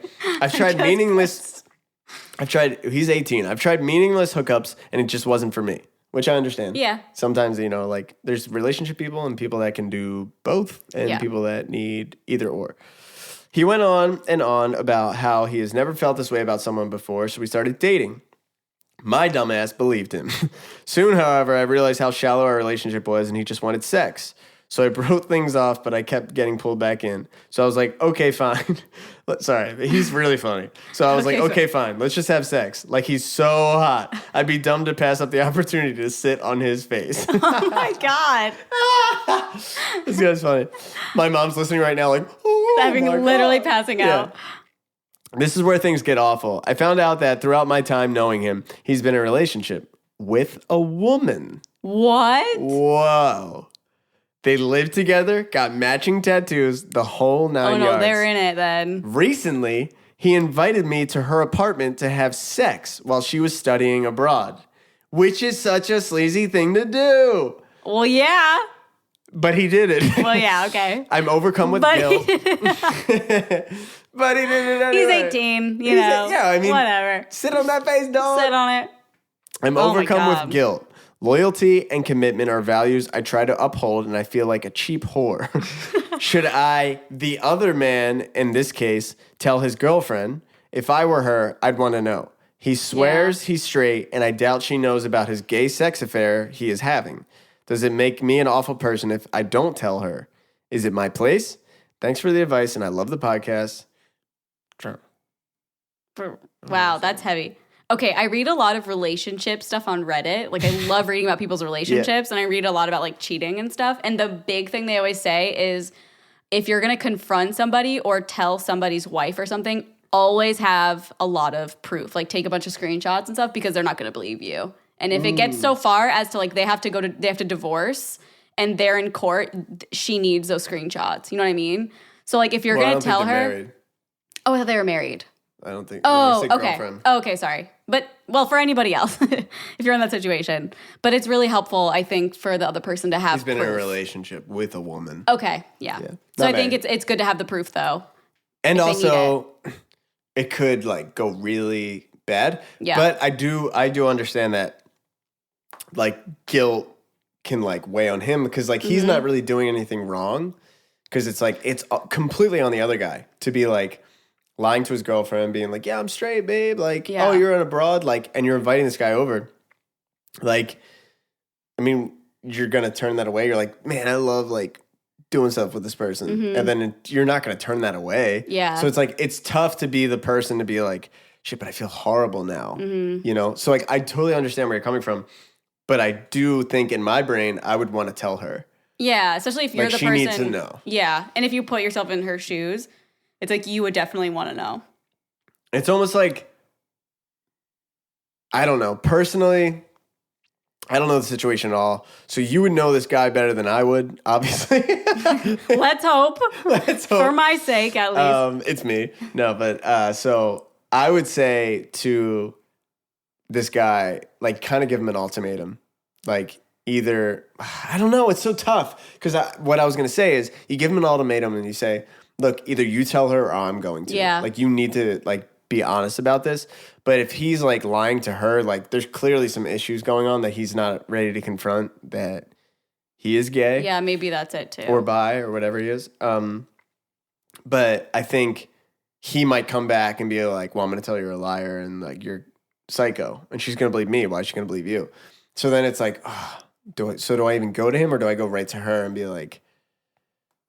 He's 18. I've tried meaningless hookups, and it just wasn't for me. Which I understand. Yeah. Sometimes, like there's relationship people and people that can do both and people that need either or. He went on and on about how he has never felt this way about someone before, so we started dating. My dumbass believed him. Soon, however, I realized how shallow our relationship was and he just wanted sex. So I broke things off, but I kept getting pulled back in. So I was like, okay, fine. Sorry, he's really funny. So I was like, okay, fine. Let's just have sex. Like, he's so hot. I'd be dumb to pass up the opportunity to sit on his face. Oh, my God. This guy's funny. My mom's listening right now like, oh, literally passing out. This is where things get awful. I found out that throughout my time knowing him, he's been in a relationship with a woman. What? Whoa. They lived together, got matching tattoos, the whole 9 yards. Oh, no, they're in it then. Recently, he invited me to her apartment to have sex while she was studying abroad, which is such a sleazy thing to do. Well, yeah. But he did it. Well, yeah, okay. I'm overcome with guilt. But he did it anyway. He's 18, you know. Yeah, I mean, whatever. Sit on that face, dog. Sit on it. I'm overcome with guilt. Loyalty and commitment are values I try to uphold, and I feel like a cheap whore. Should I, the other man in this case, tell his girlfriend? If I were her, I'd want to know. He swears he's straight, and I doubt she knows about his gay sex affair he is having. Does it make me an awful person if I don't tell her? Is it my place? Thanks for the advice, and I love the podcast. Wow, that's heavy. Okay, I read a lot of relationship stuff on Reddit. Like, I love reading about people's relationships, and I read a lot about, like, cheating and stuff. And the big thing they always say is if you're going to confront somebody or tell somebody's wife or something, always have a lot of proof. Like take a bunch of screenshots and stuff because they're not going to believe you. And if it gets so far as to like they have to divorce and they're in court, she needs those screenshots. You know what I mean? So like if you're going to tell her, married. Oh, I thought they were married. I don't think. Oh, no, okay. Girlfriend. Oh, okay, sorry. But, well, for anybody else, if you're in that situation. But it's really helpful, I think, for the other person to have He's been proof. in a relationship with a woman. Okay, yeah. So I think it's good to have the proof, though. And also, it could, like, go really bad. Yeah. But I do understand that, like, guilt can, like, weigh on him because, like, he's not really doing anything wrong because it's, like, it's completely on the other guy to be, like, lying to his girlfriend, being like, yeah, I'm straight, babe. Like, oh, you're abroad. Like, and you're inviting this guy over. Like, I mean, you're going to turn that away. You're like, man, I love, like, doing stuff with this person. And then you're not going to turn that away. Yeah. So it's like, it's tough to be the person to be like, shit, but I feel horrible now. You know? So, like, I totally understand where you're coming from. But I do think in my brain, I would want to tell her. Yeah, especially if you're like, the she person. needs to know. Yeah. And if you put yourself in her shoes, it's like you would definitely want to know. It's almost like, I don't know. Personally, I don't know the situation at all. So you would know this guy better than I would, obviously. Let's hope. Let's hope. For my sake, at least. It's me. No, but so I would say to this guy, like, kind of give him an ultimatum. Like, either, I don't know. It's so tough. Because what I was going to say is you give him an ultimatum and you say, look, either you tell her or I'm going to. Yeah. Like, you need to, like, be honest about this. But if he's, like, lying to her, like, there's clearly some issues going on that he's not ready to confront that he is gay. Yeah, maybe that's it, too. Or bi or whatever he is. But I think he might come back and be like, well, I'm going to tell you you're a liar and, like, you're psycho. And she's going to believe me. Why is she going to believe you? So then it's like, do I even go to him or do I go right to her and be like,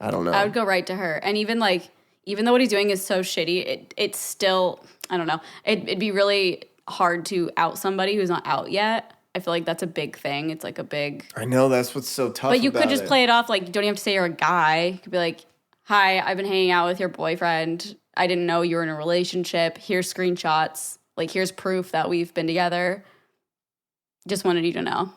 I don't know. I would go right to her. And even though what he's doing is so shitty, it's still, I don't know. It'd be really hard to out somebody who's not out yet. I feel like that's a big thing. It's like a big. I know, that's what's so tough. But you could just play it off like you don't even have to say you're a guy. You could be like, hi, I've been hanging out with your boyfriend. I didn't know you were in a relationship. Here's screenshots. Like, here's proof that we've been together. Just wanted you to know.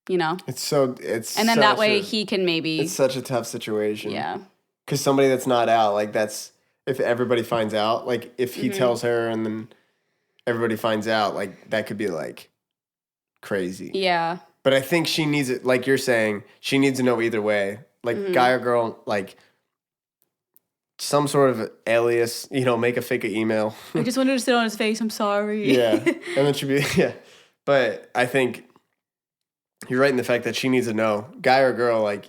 You know? And then that way he can maybe. It's such a tough situation. Yeah. Because somebody that's not out, like, that's, if everybody finds out, like, if he tells her and then everybody finds out, like, that could be, like, crazy. Yeah. But I think she needs it, like you're saying, she needs to know either way. Like, guy or girl, like, some sort of alias, you know, make a fake email. I just wanted to sit on his face. I'm sorry. Yeah. And then she'd be, yeah. But I think you're right in the fact that she needs to know, guy or girl, like,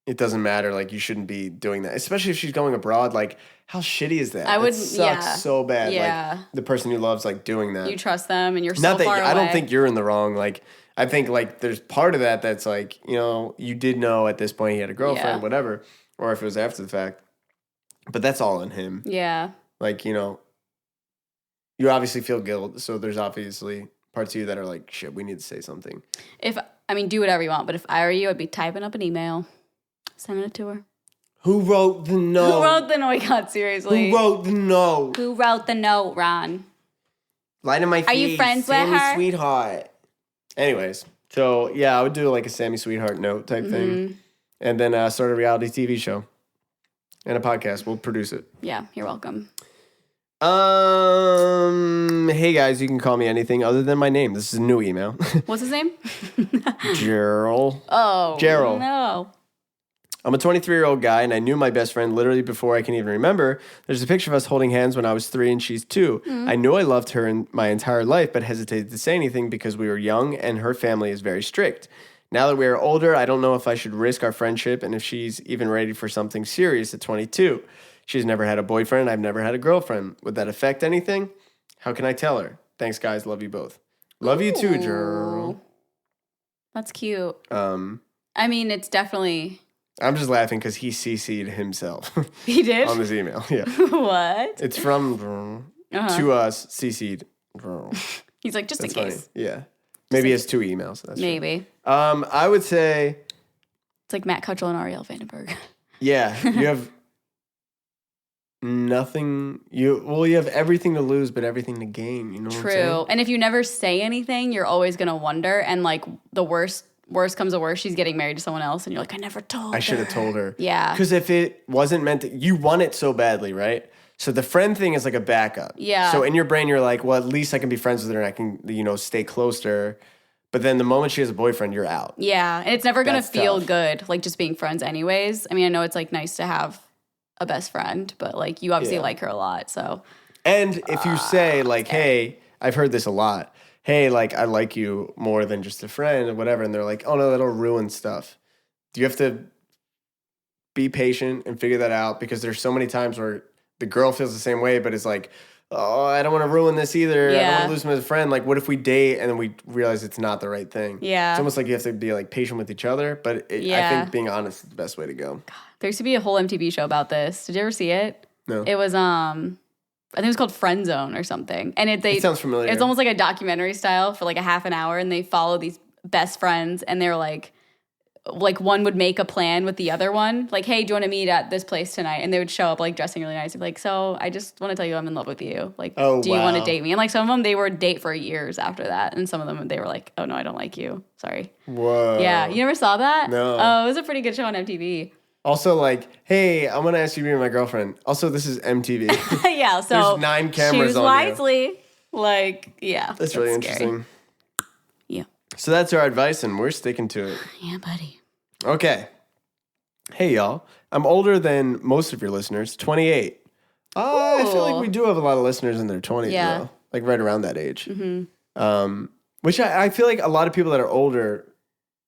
it doesn't matter. Like, you shouldn't be doing that, especially if she's going abroad. Like, how shitty is that? I would. It sucks so bad. Yeah. Like, the person you love's like doing that. You trust them, and you're Not so that far away. I don't think you're in the wrong. Like, I think like there's part of that that's like, you know, you did know at this point he had a girlfriend, whatever, or if it was after the fact. But that's all in him. Yeah. Like, you know, you obviously feel guilt, so there's obviously parts of you that are like, shit, we need to say something. Do whatever you want, but if I were you, I'd be typing up an email, sending it to her. Who wrote the note? Who wrote the note? Oh my God, seriously. Who wrote the note? Who wrote the note, Ron? Light on my face. Are you friends with her? Sweetheart. Anyways, so yeah, I would do like a Sammy Sweetheart note type thing. And then start a reality TV show and a podcast. We'll produce it. Yeah, you're welcome. Hey guys, you can call me anything other than my name. This is a new email. What's his name? Gerald. Oh, Gerald. No. I'm a 23-year-old guy, and I knew my best friend literally before I can even remember. There's a picture of us holding hands when I was 3 and she's 2. I knew I loved her in my entire life, but hesitated to say anything because we were young and her family is very strict. Now that we are older, I don't know if I should risk our friendship and if she's even ready for something serious at 22. She's never had a boyfriend. I've never had a girlfriend. Would that affect anything? How can I tell her? Thanks, guys. Love you both. Love you too, Gerald. That's cute. It's definitely... I'm just laughing because he CC'd himself. He did? On this email, yeah. What? It's from to us, CC'd. He's like, just That's in case. funny. Yeah. Maybe he has 2 emails. That's Maybe. True. I would say... It's like Matt Cutchell and Ariel Vandenberg. Yeah, you have... nothing. You have everything to lose, but everything to gain. You know what I'm saying? True. And if you never say anything, you're always gonna wonder. And like the worst comes to worst, she's getting married to someone else, and you're like, I never told her. I should have told her. Yeah. Because if it wasn't meant to, you want it so badly, right? So the friend thing is like a backup. Yeah. So in your brain, you're like, well, at least I can be friends with her and I can, stay close to her. But then the moment she has a boyfriend, you're out. Yeah. And it's never gonna That's feel tough. good, like just being friends anyways. I mean, I know it's like nice to have a best friend, but like you obviously Yeah. like her a lot. So And if you say like, hey, I've heard this a lot. Hey, like I like you more than just a friend or whatever. And they're like, oh no, that'll ruin stuff. You have to be patient and figure that out because there's so many times where the girl feels the same way, but it's like, oh, I don't want to ruin this either. I don't Yeah. want to lose him as a friend. Like, what if we date and then we realize it's not the right thing? Yeah. It's almost like you have to be like patient with each other. But I Yeah. think being honest is the best way to go. there used to be a whole MTV show about this. Did you ever see it? No. It was I think it was called Friend Zone or something. And It sounds familiar. It's almost like a documentary style for like a half an hour, and they follow these best friends, and they're like one would make a plan with the other one, like, hey, do you want to meet at this place tonight? And they would show up like dressing really nice, and be like, so I just want to tell you I'm in love with you. Like, Oh, do you want to wow. date me? And like some of them they were date for years after that, and some of them they were like, oh no, I don't like you. Sorry. Whoa. Yeah, you never saw that? No. Oh, it was a pretty good show on MTV. Also, like, hey, I'm gonna ask you to be my girlfriend. Also, this is MTV. Yeah, so There's 9 cameras choose on you. wisely. Like, yeah, That's really scary. interesting. Yeah, So that's our advice, and we're sticking to it. yeah, buddy. Okay. Hey, y'all. I'm older than most of your listeners, 28. I feel like Ooh. we do have a lot of listeners in their 20s, Yeah. though. Like right around that age. Mm-hmm. Which I feel like a lot of people that are older,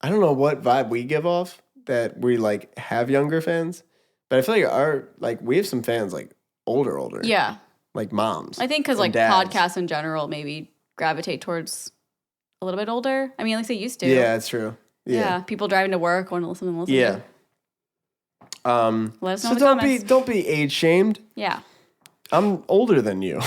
I don't know what vibe we give off that we like have younger fans, but I feel like we have some fans like older. Yeah, Like moms. I think because and like dads. podcasts in general maybe gravitate towards a little bit older. I mean, at least they used to. Yeah, it's true. Yeah. People driving to work want to listen and listen. Yeah. Let us know So in the comments. don't be age shamed. Yeah. I'm older than you.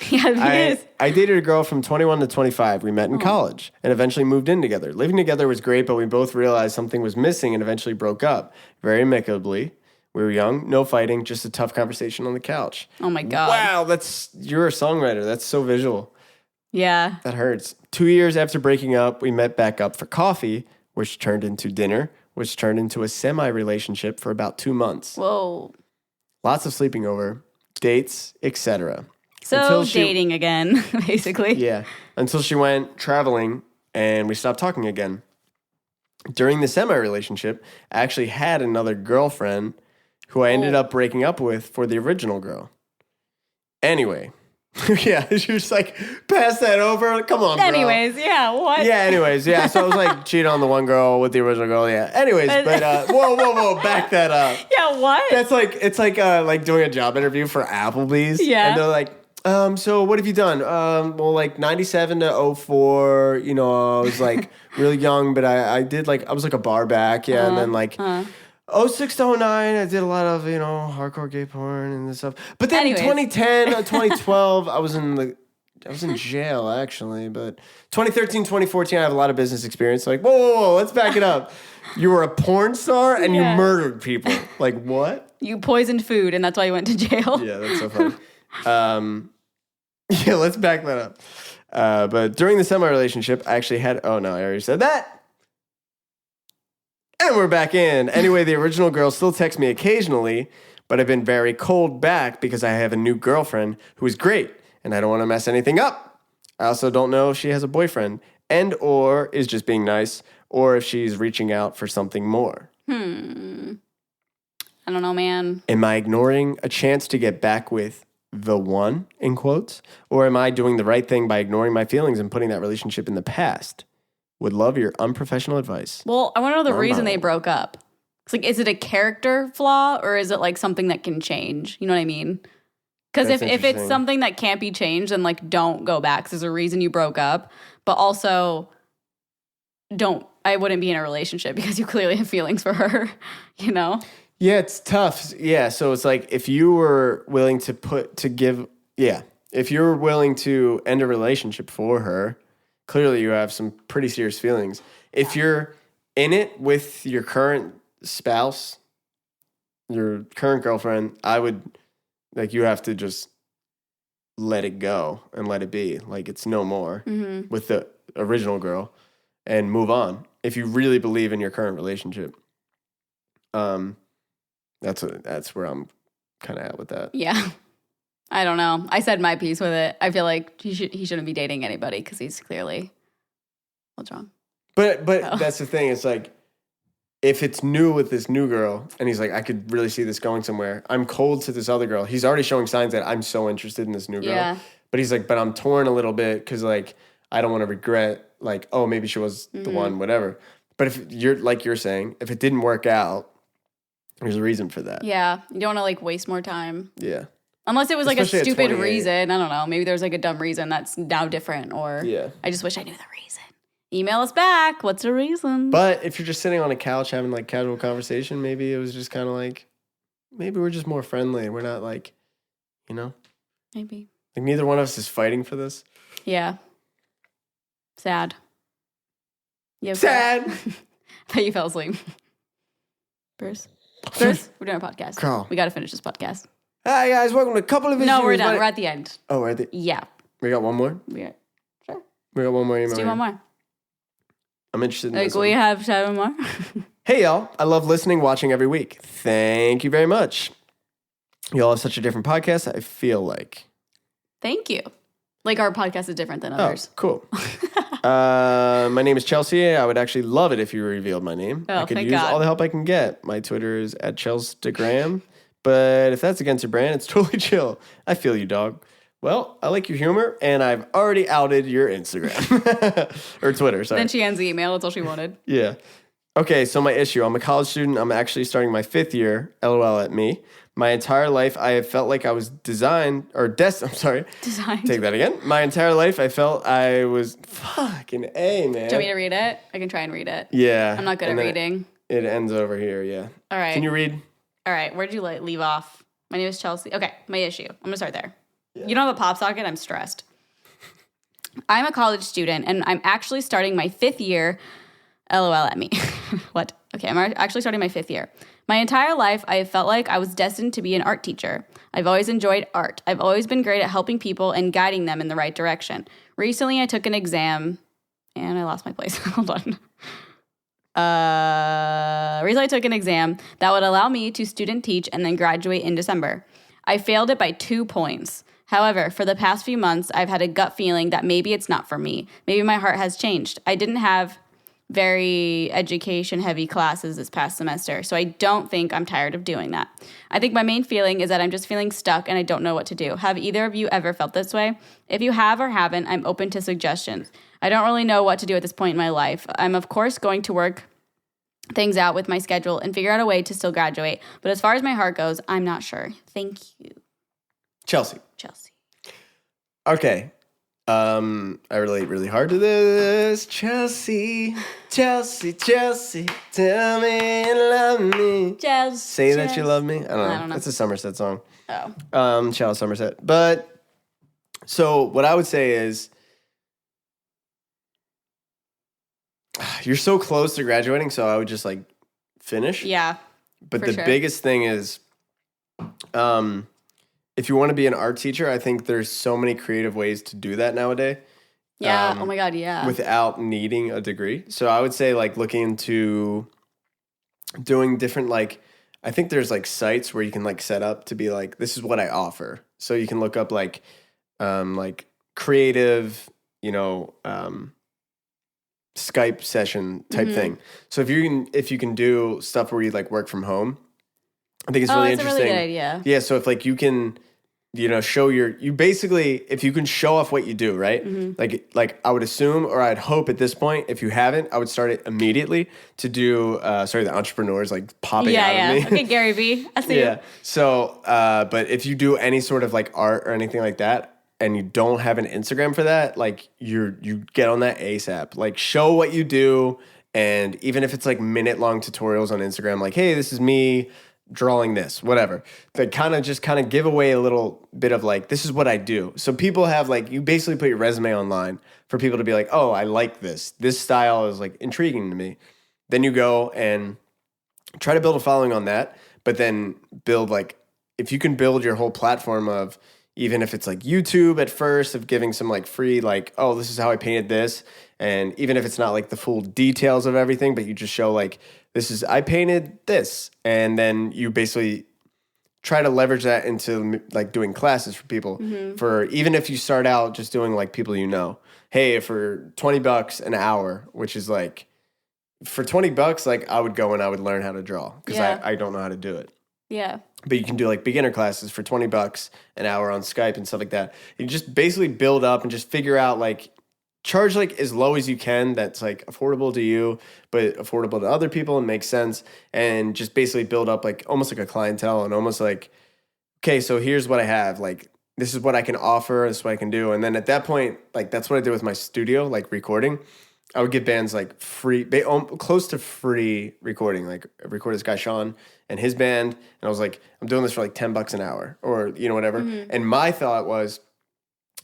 Yeah, it is. I dated a girl from 21 to 25. We met in college and eventually moved in together. Living together was great, but we both realized something was missing and eventually broke up. Very amicably. We were young, no fighting, just a tough conversation on the couch. Oh my God. Wow, you're a songwriter. That's so visual. Yeah. That hurts. 2 years after breaking up, we met back up for coffee, which turned into dinner, which turned into a semi-relationship for about 2 months. Whoa. Lots of sleeping over, dates, etc. So Until she- dating again, basically. Yeah, until she went traveling and we stopped talking again. During the semi-relationship, I actually had another girlfriend who I ended up breaking up with for the original girl. Anyway, yeah, she was like, pass that over. Come on, bro. Anyways, yeah, what? Yeah, anyways, yeah. So I was like, cheating on the one girl with the original girl. Yeah. Anyways, but whoa, back that up. Yeah, what? That's like it's like doing a job interview for Applebee's. Yeah. And they're like, so what have you done? Well, like 97 to 04, I was like really young, but I did like I was like a bar back, yeah, and then like 06 to 09, I did a lot of, hardcore gay porn and this stuff. But then Anyways. 2010, 2012, I was in jail actually, but 2013, 2014, I have a lot of business experience. Like, whoa, let's back it up. You were a porn star and you Yeah. murdered people. Like, what? You poisoned food, and that's why you went to jail. Yeah, that's so funny. Yeah, let's back that up. But during the semi-relationship, I actually had... Oh, no, I already said that. And we're back in. Anyway, the original girl still texts me occasionally, but I've been very cold back because I have a new girlfriend who is great, and I don't want to mess anything up. I also don't know if she has a boyfriend and or is just being nice, or if she's reaching out for something more. I don't know, man. Am I ignoring a chance to get back with the one, in quotes? Or am I doing the right thing by ignoring my feelings and putting that relationship in the past? Would love your unprofessional advice. Well, I want to know the reason no. they broke up. It's like, is it a character flaw or is it like something that can change? You know what I mean? Because That's if it's interesting. something that can't be changed, then like don't go back. 'Cause there's a reason you broke up. But also, I wouldn't be in a relationship because you clearly have feelings for her, Yeah, it's tough. Yeah, so it's like if you were willing if you're willing to end a relationship for her, clearly you have some pretty serious feelings. If you're in it with your current spouse, your current girlfriend, I would Like, you have to just let it go and let it be. Like, it's no more with the original girl and move on. If you really believe in your current relationship. That's where I'm kind of at with that. Yeah. I don't know. I said my piece with it. I feel like he shouldn't be dating anybody because he's clearly what's wrong. But that's the thing. It's like, if it's new with this new girl and he's like, I could really see this going somewhere. I'm cold to this other girl. He's already showing signs that I'm so interested in this new girl. Yeah. But he's like, but I'm torn a little bit because, like, I don't want to regret, like, oh, maybe she was the one, whatever. But if you're, like you're saying, if it didn't work out, there's a reason for that. Yeah. You don't want to, like, waste more time. Yeah. Unless it was like Especially a at stupid 28. reason. I don't know. Maybe there's like a dumb reason that's now different. Or Yeah. I just wish I knew the reason. Email us back. What's the reason? But if you're just sitting on a couch having, like, casual conversation, maybe it was just kind of like, maybe we're just more friendly. We're not, like, you know? Maybe. Like, neither one of us is fighting for this. Yeah. Sad. Yeah. Sad. I thought you fell asleep. Bruce, we're doing a podcast. Carl. We got to finish this podcast. Hi, guys. Welcome to a couple of issues. No, we're done. We're at the end. Oh, we're at the... Yeah. We got one more? Sure. We got one more email. Let's do here. one more. I'm interested in Like, this we one. have 7 more. Hey, y'all. I love listening, watching every week. Thank you very much. Y'all have such a different podcast, I feel like. Thank you. Like, our podcast is different than Oh, others. cool. My name is Chelsea. I would actually love it if you revealed my name. Oh, I could thank use God. all the help I can get. My Twitter is at Chelstagram. But if that's against your brand, it's totally chill. I feel you, dog. Well, I like your humor, and I've already outed your Instagram. Or Twitter, sorry. Then she ends the email. That's all she wanted. Yeah. Okay, so my issue. I'm a college student. I'm actually starting my 5th year. LOL at me. My entire life, I have felt like I was I'm sorry. Designed. Take that again. My entire life, I felt I was fucking A, man. Do you want me to read it? I can try and read it. Yeah. I'm not good at and then reading. It ends over here, yeah. All right. Can you read? All right. Where'd you leave off? My name is Chelsea. Okay. My issue. I'm going to start there. Yeah. You don't have a pop socket? I'm stressed. I'm a college student, and I'm actually starting my 5th year. LOL at me. What? Okay, I'm actually starting my 5th year. My entire life, I have felt like I was destined to be an art teacher. I've always enjoyed art. I've always been great at helping people and guiding them in the right direction. Recently, I took an exam, and I lost my place. Hold on. Recently, I took an exam that would allow me to student teach and then graduate in December. I failed it by 2 points. However, for the past few months, I've had a gut feeling that maybe it's not for me. Maybe my heart has changed. I didn't have very education-heavy classes this past semester, so I don't think I'm tired of doing that. I think my main feeling is that I'm just feeling stuck and I don't know what to do. Have either of you ever felt this way? If you have or haven't, I'm open to suggestions. I don't really know what to do at this point in my life. I'm, of course, going to work things out with my schedule and figure out a way to still graduate, but as far as my heart goes, I'm not sure. Thank you, Chelsea. Chelsea. Okay. I relate really hard to this. Chelsea, Chelsea, Chelsea, tell me you love me. Chelsea. Say that you love me. I don't know. know. That's a Somerset song. Oh. Shout out Somerset. But so what I would say is, you're so close to graduating, so I would just like finish. Yeah. But for the sure. biggest thing is, if you want to be an art teacher, I think there's so many creative ways to do that nowadays. Yeah. Oh my God. Yeah. Without needing a degree. So I would say like looking into doing different, like, I think there's like sites where you can like set up to be like, this is what I offer. So you can look up like creative, Skype session type thing. So if you can do stuff where you like work from home, I think it's really that's interesting. a really good idea. Yeah. So if like you can, show if you can show off what you do, right? Like I would assume, or I'd hope at this point, if you haven't, I would start it immediately to do, the entrepreneurs like popping out of me. Okay, Gary V. I see Yeah. you. So, but if you do any sort of like art or anything like that, and you don't have an Instagram for that, like you get on that ASAP. Like show what you do, and even if it's like minute-long tutorials on Instagram, like, hey, this is me drawing this, whatever. That kind of give away a little bit of like, this is what I do. So people have like, you basically put your resume online for people to be like, oh, I like this. This style is like intriguing to me. Then you go and try to build a following on that, but then build like if you can build your whole platform of, even if it's like YouTube at first, of giving some like free, like, oh, this is how I painted this. And even if it's not like the full details of everything, but you just show like, I painted this. And then you basically try to leverage that into like doing classes for people. For even if you start out just doing like people you know, hey, for $20 an hour, which is like, for $20, like I would go and I would learn how to draw because I don't know how to do it. Yeah. But you can do like beginner classes for $20 an hour on Skype and stuff like that. You just basically build up and just figure out like, charge like as low as you can that's like affordable to you, but affordable to other people and makes sense. And just basically build up like almost like a clientele and almost like, okay, so here's what I have. Like, this is what I can offer. This is what I can do. And then at that point, like that's what I did with my studio, like recording. I would give bands like free, close to free recording. Like I recorded this guy, Sean, and his band. And I was like, I'm doing this for like $10 an hour or, whatever. And my thought was,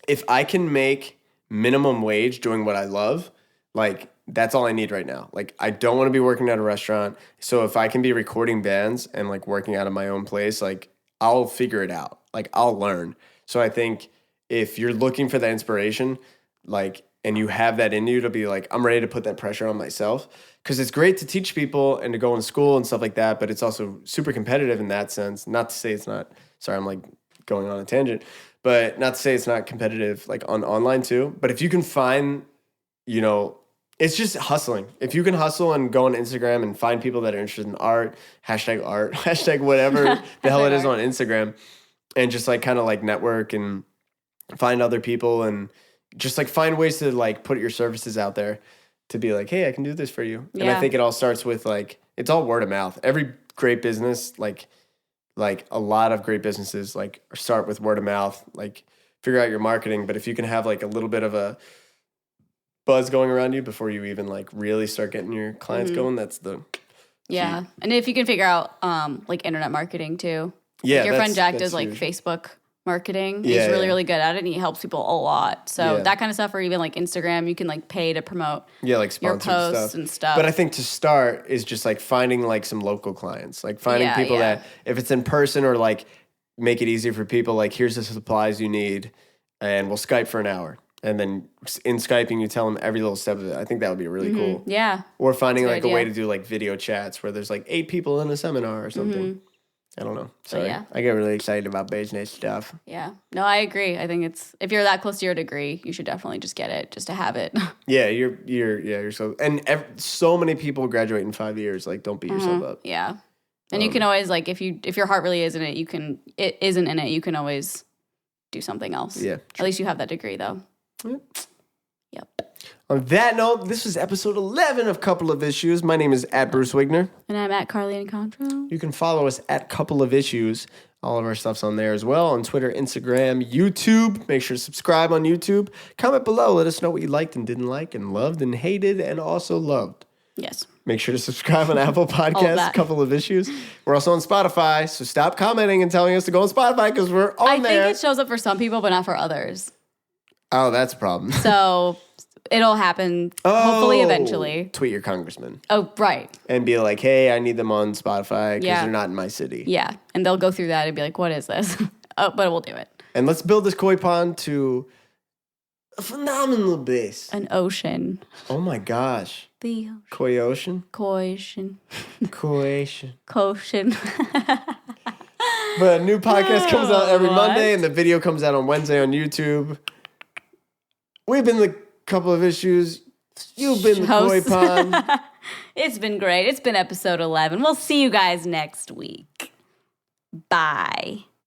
if I can make minimum wage doing what I love, like that's all I need right now. Like I don't want to be working at a restaurant. So if I can be recording bands and like working out of my own place, like I'll figure it out. Like I'll learn. So I think if you're looking for that inspiration, like, and you have that in you to be like, I'm ready to put that pressure on myself. Because it's great to teach people and to go in school and stuff like that, but it's also super competitive in that sense. Not to say it's not, sorry, I'm like going on a tangent, but not to say it's not competitive like on online too. But if you can find, it's just hustling. If you can hustle and go on Instagram and find people that are interested in art, hashtag whatever the hell it is on Instagram, and just like kind of like network and find other people and just like find ways to like put your services out there to be like, hey, I can do this for you. Yeah. And I think it all starts with like, it's all word of mouth. Every great business, like a lot of great businesses like start with word of mouth, like figure out your marketing. But if you can have like a little bit of a buzz going around you before you even like really start getting your clients going, that's the key. And if you can figure out like internet marketing too. Yeah. Like your friend Jack does like Facebook marketing. He's really, really good at it, and he helps people a lot. So that kind of stuff, or even like Instagram, you can like pay to promote like sponsored your posts and stuff. But I think to start is just like finding like some local clients, like finding people that if it's in person or like make it easier for people, like here's the supplies you need and we'll Skype for an hour. And then in Skyping, you tell them every little step of it. I think that would be really cool. Yeah. Or finding like a way to do like video chats where there's like 8 people in a seminar or something. I don't know. Sorry. I get really excited about business stuff. Yeah. No, I agree. I think if you're that close to your degree, you should definitely just get it just to have it. Yeah, you're so, and so many people graduate in 5 years. Like, don't beat yourself up. Yeah. And you can always like, if your heart really isn't it, it isn't in it, you can always do something else. Yeah. At least you have that degree though. Yep. On that note, this is episode 11 of Couple of Issues. My name is @Bruce Wigner. And I'm @Carly Encontro. You can follow us @Couple of Issues. All of our stuff's on there as well, on Twitter, Instagram, YouTube. Make sure to subscribe on YouTube. Comment below. Let us know what you liked and didn't like and loved and hated and also loved. Yes. Make sure to subscribe on Apple Podcasts, Couple of Issues. We're also on Spotify, so stop commenting and telling us to go on Spotify because we're on there. I think it shows up for some people, but not for others. Oh, that's a problem. So it'll happen hopefully eventually. Tweet your congressman. Oh, right. And be like, hey, I need them on Spotify because they're not in my city. Yeah. And they'll go through that and be like, what is this? But we'll do it. And let's build this koi pond to a phenomenal base. An ocean. Oh my gosh. The ocean. Koi ocean? Koi ocean. Koi ocean. Koshin. But a new podcast comes out every Monday and the video comes out on Wednesday on YouTube. We've been the Couple of Issues. You've been the koi pond. It's been great. It's been episode 11. We'll see you guys next week. Bye.